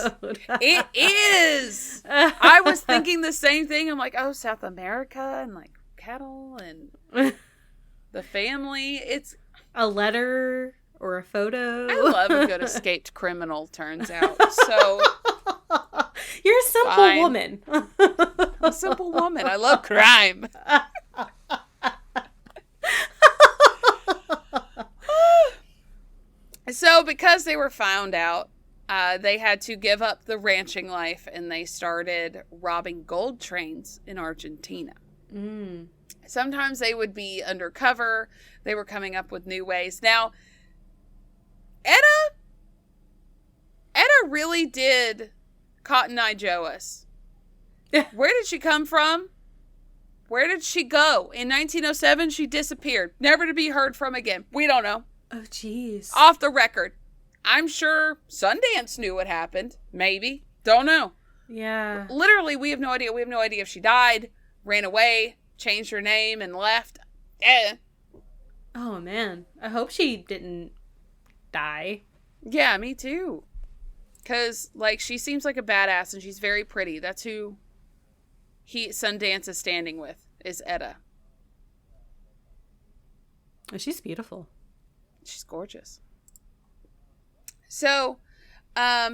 it is. I was thinking the same thing. I'm like, oh, South America and like cattle and the family. It's a letter or a photo. I love a good escaped criminal, turns out. So you're a simple woman. I'm a simple woman. I love crime. So because they were found out, they had to give up the ranching life, and they started robbing gold trains in Argentina. Mm. Sometimes they would be undercover. They were coming up with new ways. Now, Etta really did Cotton Eye Joe us. Where did she come from? Where did she go? In 1907, she disappeared. Never to be heard from again. We don't know. Oh, jeez. Off the record. I'm sure Sundance knew what happened. Maybe. Don't know. Yeah. Literally, we have no idea. We have no idea if she died, ran away, changed her name, and left. Oh, man. I hope she didn't die. Yeah, me too. Because, like, she seems like a badass, and she's very pretty. That's who Sundance is standing with, is Etta. Oh, she's beautiful. She's gorgeous. So, yeah,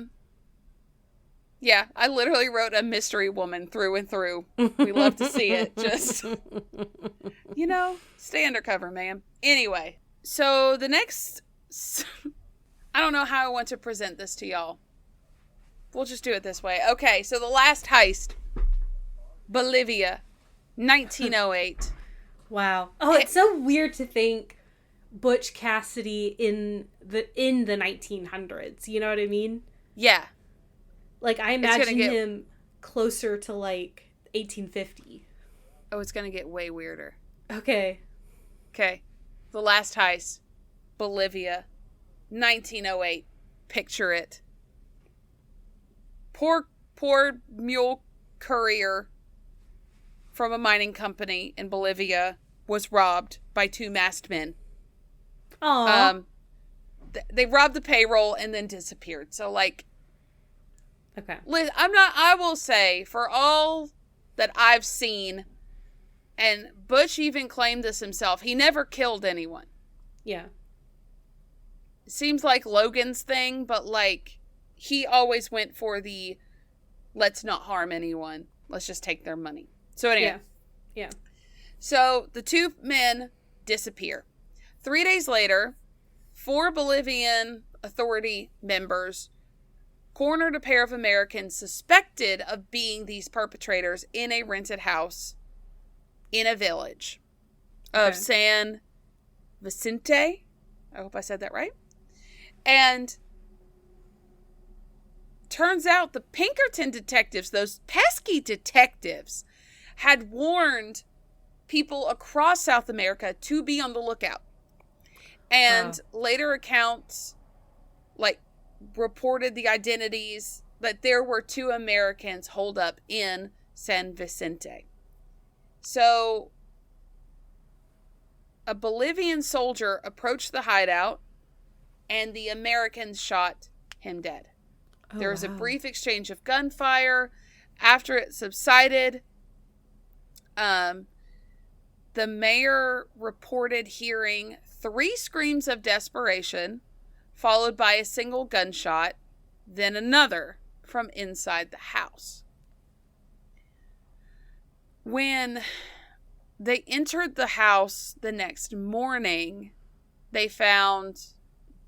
I literally wrote a mystery woman through and through. We love to see it. Just, stay undercover, ma'am. Anyway, so the next, I don't know how I want to present this to y'all. We'll just do it this way. Okay, so the last heist, Bolivia, 1908. Wow. Oh, it's so weird to think Butch Cassidy in the 1900s. You know what I mean? Yeah. Like, I imagine him closer to, like, 1850. Oh, it's going to get way weirder. Okay. The last heist, Bolivia, 1908. Picture it. Poor mule courier from a mining company in Bolivia was robbed by 2 masked men. Aww. They robbed the payroll and then disappeared. So, like, okay. I will say, for all that I've seen, and Butch even claimed this himself, he never killed anyone. Yeah. Seems like Logan's thing, but, like, he always went for the let's not harm anyone. Let's just take their money. So anyway. Yeah. So the two men disappear. 3 days later, 4 Bolivian authority members cornered a pair of Americans suspected of being these perpetrators in a rented house in a village of San Vicente. I hope I said that right. And turns out the Pinkerton detectives, those pesky detectives, had warned people across South America to be on the lookout. And later accounts, reported the identities that there were 2 Americans holed up in San Vicente. So a Bolivian soldier approached the hideout and the Americans shot him dead. There was a brief exchange of gunfire. After it subsided, the mayor reported hearing 3 screams of desperation, followed by a single gunshot, then another from inside the house. When they entered the house the next morning, they found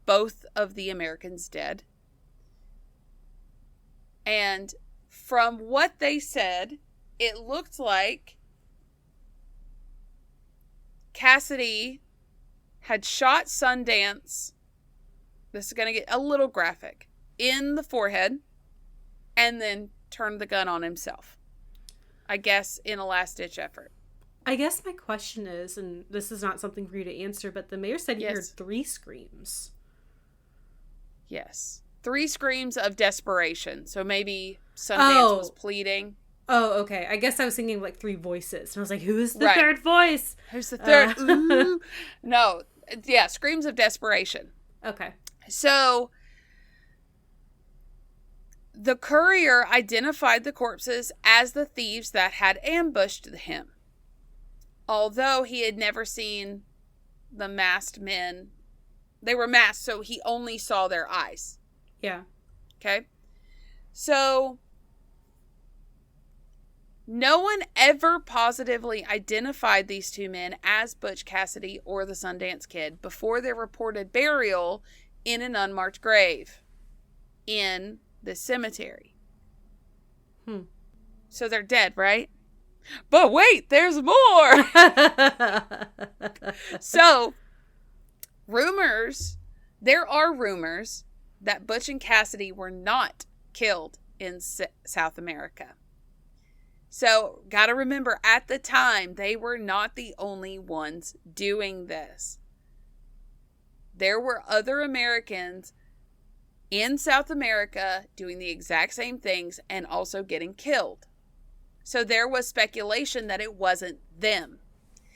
both of the Americans dead. And from what they said, it looked like Cassidy had shot Sundance, this is going to get a little graphic, in the forehead, and then turned the gun on himself. I guess in a last-ditch effort. I guess my question is, and this is not something for you to answer, but the mayor said he heard 3 screams. Yes. 3 screams of desperation. So maybe Sundance was pleading. Oh, okay. I guess I was thinking 3 voices. And I was like, who is the third voice? Who's the third? Ooh. No. Yeah, screams of desperation. Okay. So the courier identified the corpses as the thieves that had ambushed him. Although he had never seen the masked men. They were masked, so he only saw their eyes. Yeah. Okay. So no one ever positively identified these 2 men as Butch Cassidy or the Sundance Kid before their reported burial in an unmarked grave in the cemetery. So they're dead, right? But wait, there's more! So, there are rumors that Butch and Cassidy were not killed in South America. So, gotta remember, at the time, they were not the only ones doing this. There were other Americans in South America doing the exact same things and also getting killed. So there was speculation that it wasn't them.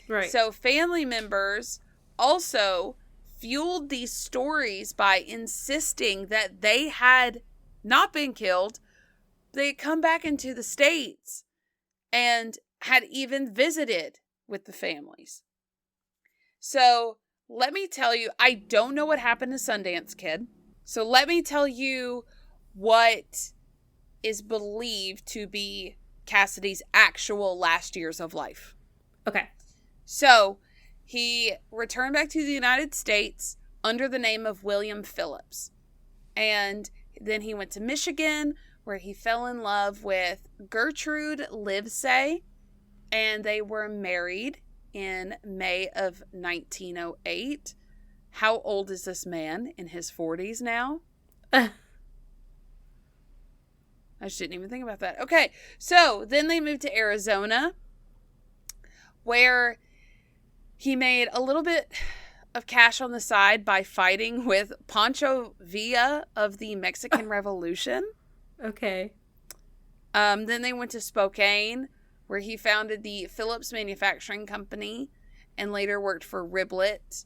Right. So family members also fueled these stories by insisting that they had not been killed. They had come back into the States and had even visited with the families. So let me tell you, I don't know what happened to Sundance Kid. So let me tell you what is believed to be Cassidy's actual last years of life. Okay. So he returned back to the United States under the name of William Phillips. And then he went to Michigan, where he fell in love with Gertrude Livesey, and they were married in May of 1908. How old is this man? In his 40s now? I just didn't even think about that. Okay, so then they moved to Arizona, where he made a little bit of cash on the side by fighting with Pancho Villa of the Mexican Revolution. Okay. Then they went to Spokane, where he founded the Phillips Manufacturing Company and later worked for Riblet,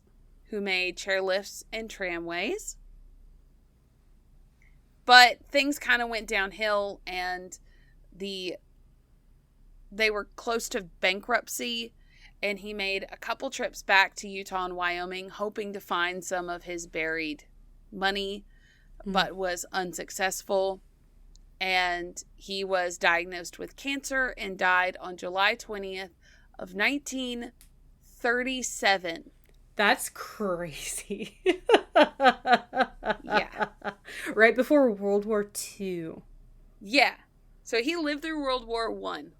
who made chairlifts and tramways. But things kind of went downhill, and they were close to bankruptcy, and he made a couple trips back to Utah and Wyoming, hoping to find some of his buried money, but was unsuccessful. and he was diagnosed with cancer and died on July 20th of 1937. That's crazy. Yeah. Right before World War II. Yeah. So he lived through World War One.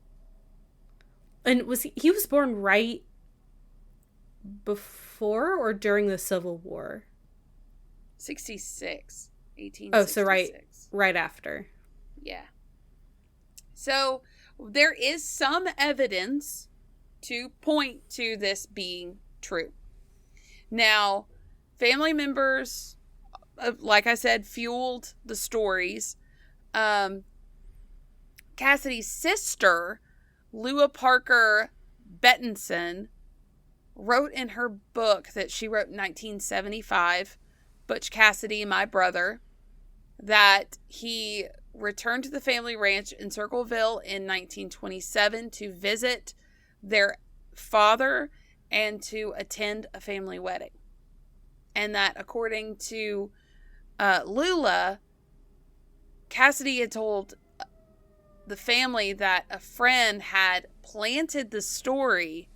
And he was born right before or during the Civil War? 1866. Oh, so right after. Yeah. So there is some evidence to point to this being true. Now, family members, like I said, fueled the stories. Cassidy's sister, Lua Parker Bettinson, wrote in her book that she wrote in 1975, Butch Cassidy, My Brother, that he returned to the family ranch in Circleville in 1927 to visit their father and to attend a family wedding. And that according to Lula, Cassidy had told the family that a friend had planted the story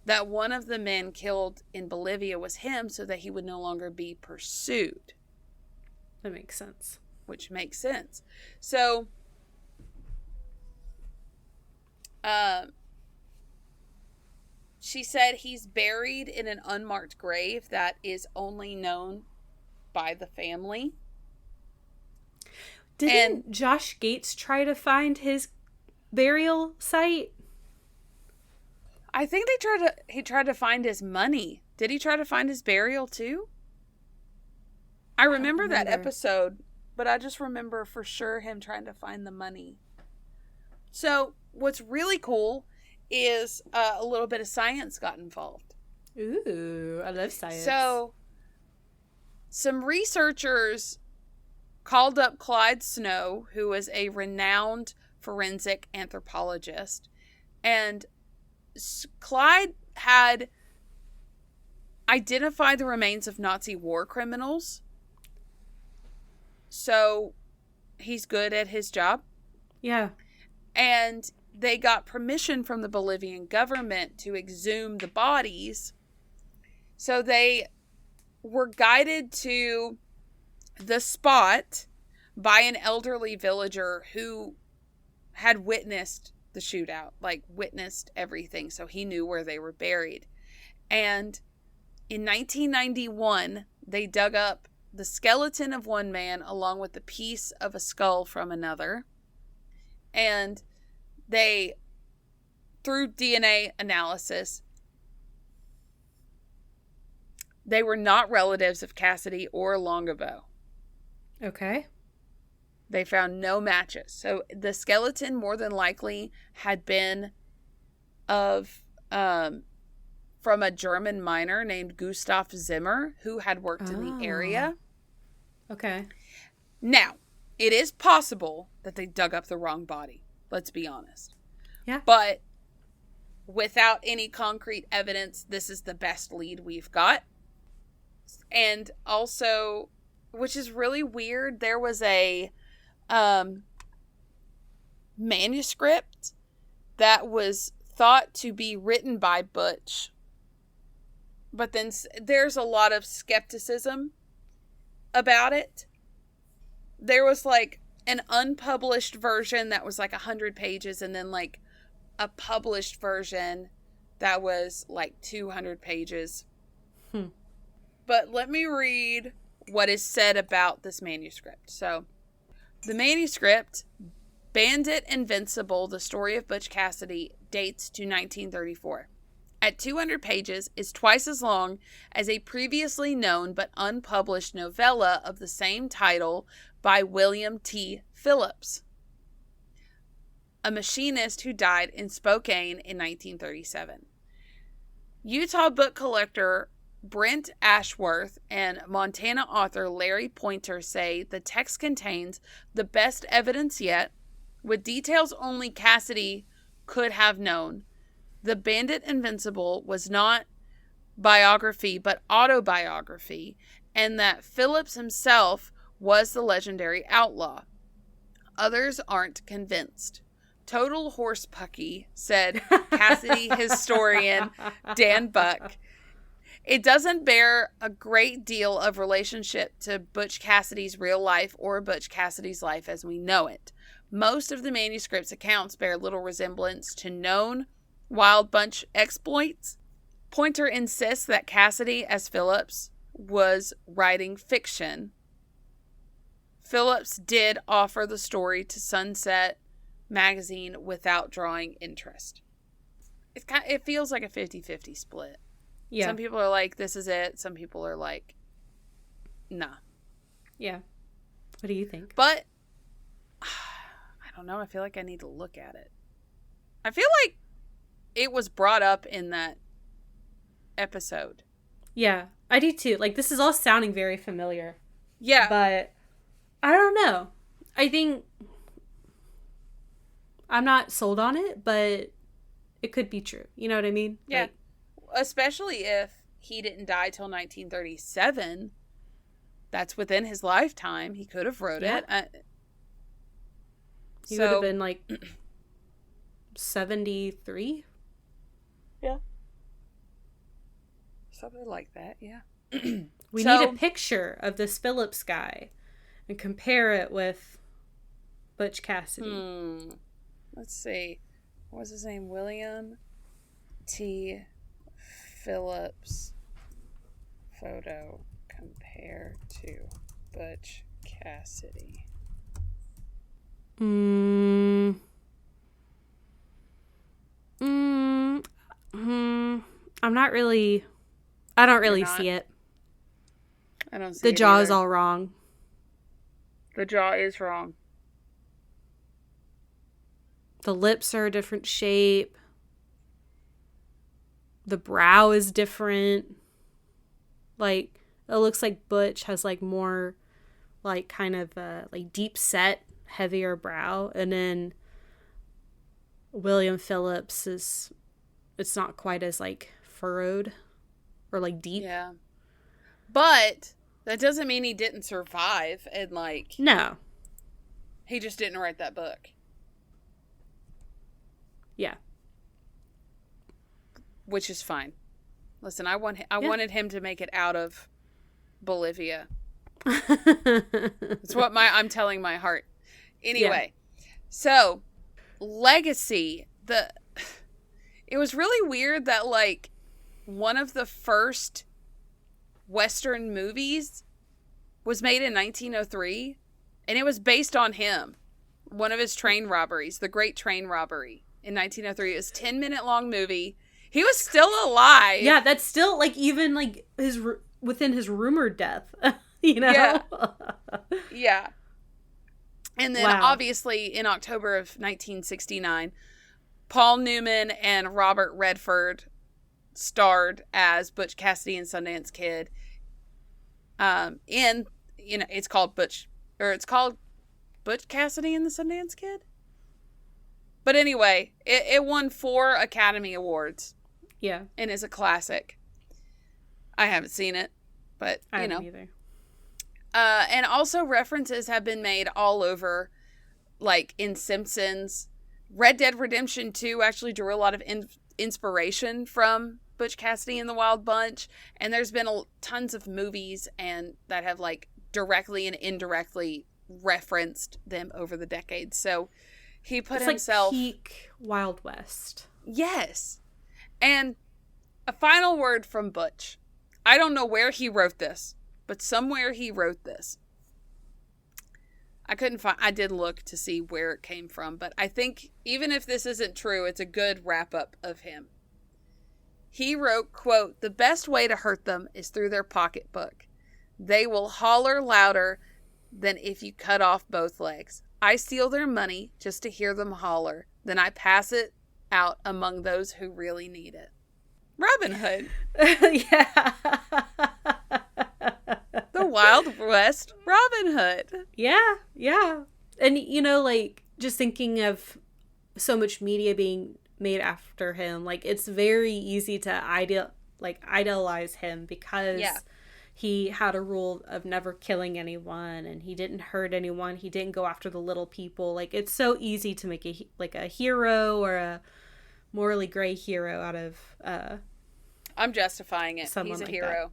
that one of the men killed in Bolivia was him so that he would no longer be pursued. That makes sense. Which makes sense. So, she said he's buried in an unmarked grave that is only known by the family. Didn't Josh Gates try to find his burial site? I think he tried to find his money. Did he try to find his burial too? I remember that episode, but I just remember for sure him trying to find the money. So what's really cool is a little bit of science got involved. Ooh, I love science. So some researchers called up Clyde Snow, who was a renowned forensic anthropologist, and Clyde had identified the remains of Nazi war criminals. So he's good at his job. Yeah. And they got permission from the Bolivian government to exhume the bodies. So they were guided to the spot by an elderly villager who had witnessed the shootout, like witnessed everything. So he knew where they were buried. And in 1991, they dug up the skeleton of one man along with the piece of a skull from another. And they, through DNA analysis, they were not relatives of Cassidy or Longabeau. Okay. They found no matches. So the skeleton more than likely had been of from a German miner named Gustav Zimmer, who had worked in the area. Okay. Now, it is possible that they dug up the wrong body. Let's be honest. Yeah. But without any concrete evidence, this is the best lead we've got. And also, which is really weird, there was a manuscript that was thought to be written by Butch. But then there's a lot of skepticism about it. There was like an unpublished version that was like 100 pages and then like a published version that was like 200 pages. But let me read what is said about this manuscript. So, the manuscript, Bandit Invincible, The Story of Butch Cassidy, dates to 1934. At 200 pages, is twice as long as a previously known but unpublished novella of the same title by William T. Phillips, a machinist who died in Spokane in 1937. Utah book collector Brent Ashworth and Montana author Larry Pointer say the text contains the best evidence yet, with details only Cassidy could have known. The Bandit Invincible was not biography but autobiography, and that Phillips himself was the legendary outlaw. Others aren't convinced. Total horse pucky, said Cassidy historian Dan Buck. It doesn't bear a great deal of relationship to Butch Cassidy's real life or Butch Cassidy's life as we know it. Most of the manuscript's accounts bear little resemblance to known Wild Bunch exploits. Pointer insists that Cassidy, as Phillips, was writing fiction. Phillips did offer the story to Sunset magazine without drawing interest. It feels like a 50-50 split. Yeah. Some people are like, this is it. Some people are like, nah. Yeah. What do you think? But, I don't know. I feel like I need to look at it. I feel like it was brought up in that episode. Yeah, I do too. Like, this is all sounding very familiar. Yeah. But, I don't know. I think I'm not sold on it, but it could be true. You know what I mean? Yeah. Like, especially if he didn't die till 1937. That's within his lifetime. He could have wrote it. He would have been like 73? Yeah. Something like that, yeah. We need a picture of this Phillips guy and compare it with Butch Cassidy. Let's see. What was his name? William T. Phillips photo compare to Butch Cassidy. I don't really see it. I don't see the it jaw either. Is all wrong. The jaw is wrong. The lips are a different shape. The brow is different. Like, it looks like Butch has like more like kind of like deep set, heavier brow, and then William Phillips it's not quite as like furrowed or like deep. Yeah. But that doesn't mean he didn't survive and like no. He just didn't write that book. Yeah. Which is fine. Listen, I wanted him to make it out of Bolivia. It's what I'm telling my heart. Anyway, so legacy. It was really weird that like one of the first Western movies was made in 1903, and it was based on him. One of his train robberies, the Great Train Robbery in 1903. It was a 10-minute long movie. He was still alive. Yeah, that's still like even like within his rumored death, you know? Yeah. Yeah. And then obviously in October of 1969, Paul Newman and Robert Redford starred as Butch Cassidy and Sundance Kid. It's called Butch Cassidy and the Sundance Kid. But anyway, it won 4 Academy Awards. Yeah. And is a classic. I haven't seen it, but I haven't either. And also references have been made all over, like in Simpsons. Red Dead Redemption 2 actually drew a lot of inspiration from Butch Cassidy and the Wild Bunch. And there's been tons of movies and that have like directly and indirectly referenced them over the decades. So he put himself... like peak Wild West. Yes. And a final word from Butch. I don't know where he wrote this, but somewhere he wrote this. I did look to see where it came from, but I think even if this isn't true, it's a good wrap-up of him. He wrote, quote, "The best way to hurt them is through their pocketbook. They will holler louder than if you cut off both legs. I steal their money just to hear them holler. Then I pass it out among those who really need it." Robin Hood. Yeah. The Wild West Robin Hood. Yeah, yeah. And, you know, like, just thinking of so much media being made after him, like, it's very easy to idolize him because he had a rule of never killing anyone, and he didn't hurt anyone. He didn't go after the little people. Like, it's so easy to make a hero or a morally gray hero out of I'm justifying it. Someone He's a like hero.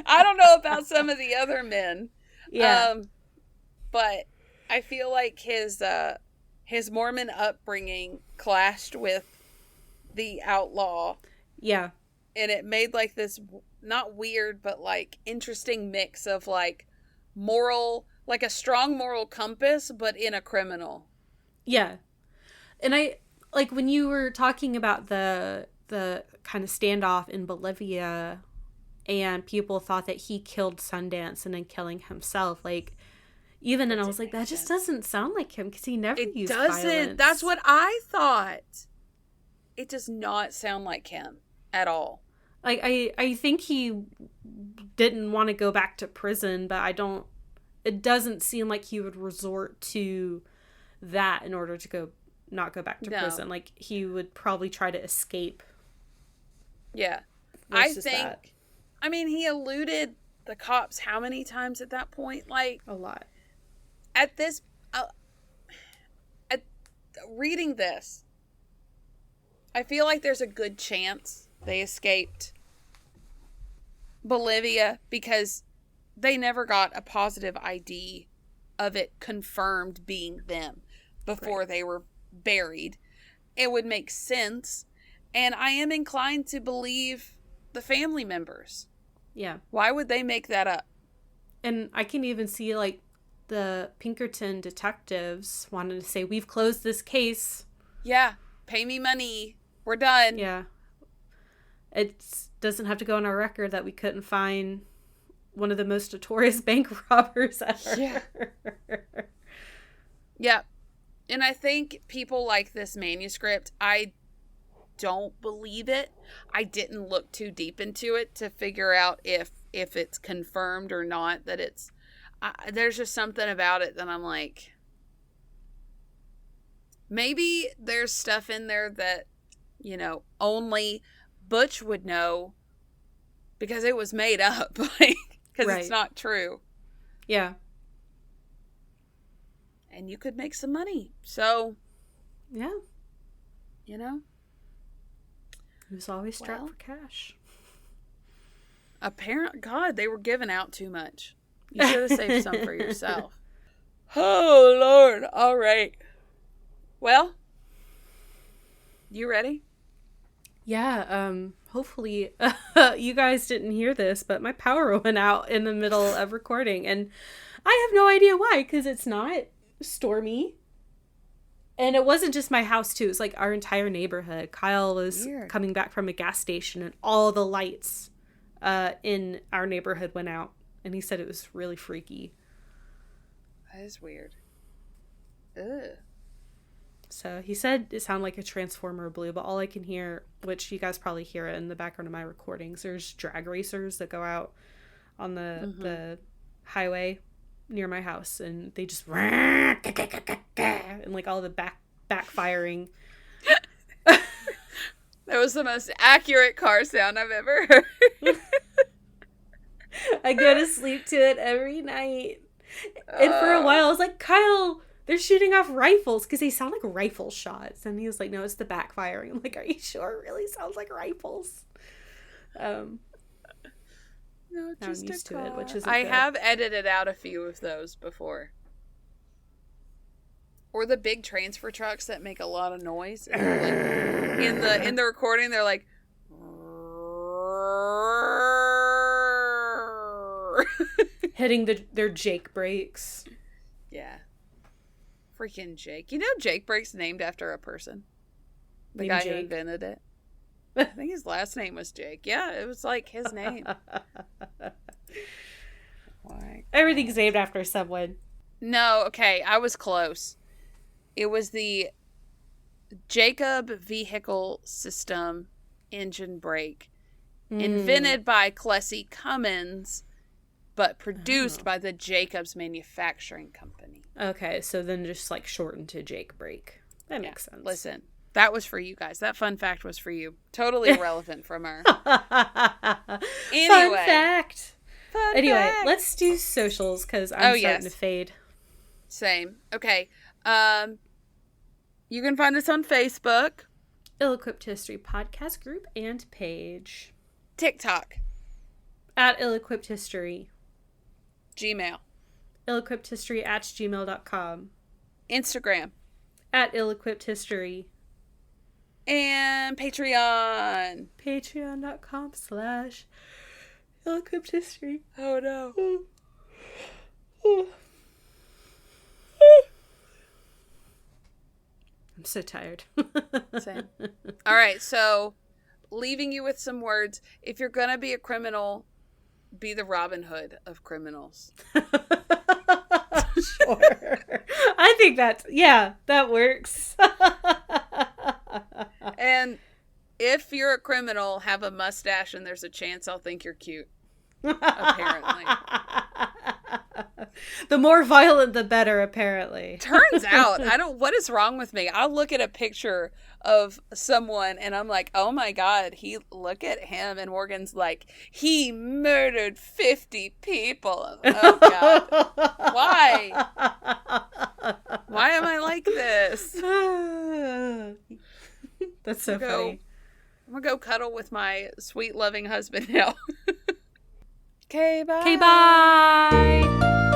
I don't know about some of the other men. Yeah. But I feel like his Mormon upbringing clashed with the outlaw. Yeah. And it made like this, not weird, but like interesting mix of like moral, like a strong moral compass, but in a criminal. Yeah. And I, like, when you were talking about the kind of standoff in Bolivia and people thought that he killed Sundance and then killing himself, like, even then I was like, that just doesn't sound like him, because he never used violence. It doesn't. That's what I thought. It does not sound like him at all. Like, I think he didn't want to go back to prison, but it doesn't seem like he would resort to that in order to not go back to prison. Like, he would probably try to escape. Yeah. I think, I mean, he eluded the cops how many times at that point? Like, a lot. At this, reading this, I feel like there's a good chance they escaped Bolivia because they never got a positive ID of it confirmed being them before they were buried. It would make sense. And I am inclined to believe the family members. Yeah. Why would they make that up? And I can even see, like, the Pinkerton detectives wanted to say, we've closed this case. Yeah. Pay me money. We're done. Yeah. It doesn't have to go on our record that we couldn't find one of the most notorious bank robbers ever. Yeah. Yeah. And I think people like this manuscript, I don't believe it. I didn't look too deep into it to figure out if it's confirmed or not, that it's there's just something about it that I'm like, maybe there's stuff in there that, you know, only Butch would know because it was made up, like, because it's not true. Yeah. And you could make some money. So, yeah. You know? He was always strapped for cash. God, they were giving out too much. You should have saved some for yourself. Oh, Lord. All right. Well, you ready? Yeah, hopefully you guys didn't hear this, but my power went out in the middle of recording, and I have no idea why, because it's not stormy. And it wasn't just my house, too. It's like our entire neighborhood. Kyle was coming back from a gas station, and all the lights in our neighborhood went out. And he said it was really freaky. That is weird. Ugh. So he said it sounded like a transformer blew, but all I can hear, which you guys probably hear it in the background of my recordings, there's drag racers that go out on the highway near my house, and they just and like all the backfiring. That was the most accurate car sound I've ever heard. I go to sleep to it every night. And for a while I was like, Kyle, they're shooting off rifles, because they sound like rifle shots. And he was like, no, it's the backfiring. I'm like, are you sure it really sounds like rifles? No, just I'm used a car. to it, which is I have edited out a few of those before. Or the big transfer trucks that make a lot of noise. And like, in the recording, they're like, hitting their Jake brakes. Yeah. Freaking Jake. You know Jake Brake's named after a person? The guy who invented it. I think his last name was Jake. Yeah, it was like his name. Everything's named after someone. No, okay, I was close. It was the Jacob Vehicle System engine brake. Invented by Clessy Cummins, but produced by the Jacobs Manufacturing Company. Okay, so then just like shortened to Jake Brake. That makes sense. Listen, That was for you guys. That fun fact was for you. Totally irrelevant from her. Anyway. Fun fact. Let's do socials because I'm starting to fade. Same. Okay. You can find us on Facebook. Ill-Equipped History podcast group and page. TikTok. At Ill-Equipped History. Gmail. ill-equippedhistory@gmail.com. Instagram. At Ill-Equipped History. And Patreon. Patreon.com/Ill-Equipped-History. Oh no. I'm so tired. Same. All right, so leaving you with some words. If you're going to be a criminal, be the Robin Hood of criminals. Sure. I think that works. And if you're a criminal, have a mustache and there's a chance I'll think you're cute. Apparently. The more violent, the better, apparently. Turns out, what is wrong with me? I'll look at a picture of someone and I'm like, oh my God, look at him. And Morgan's like, he murdered 50 people. Oh God. Why? Why am I like this? That's so funny. I'm gonna go cuddle with my sweet, loving husband now. Okay, bye. Okay, bye.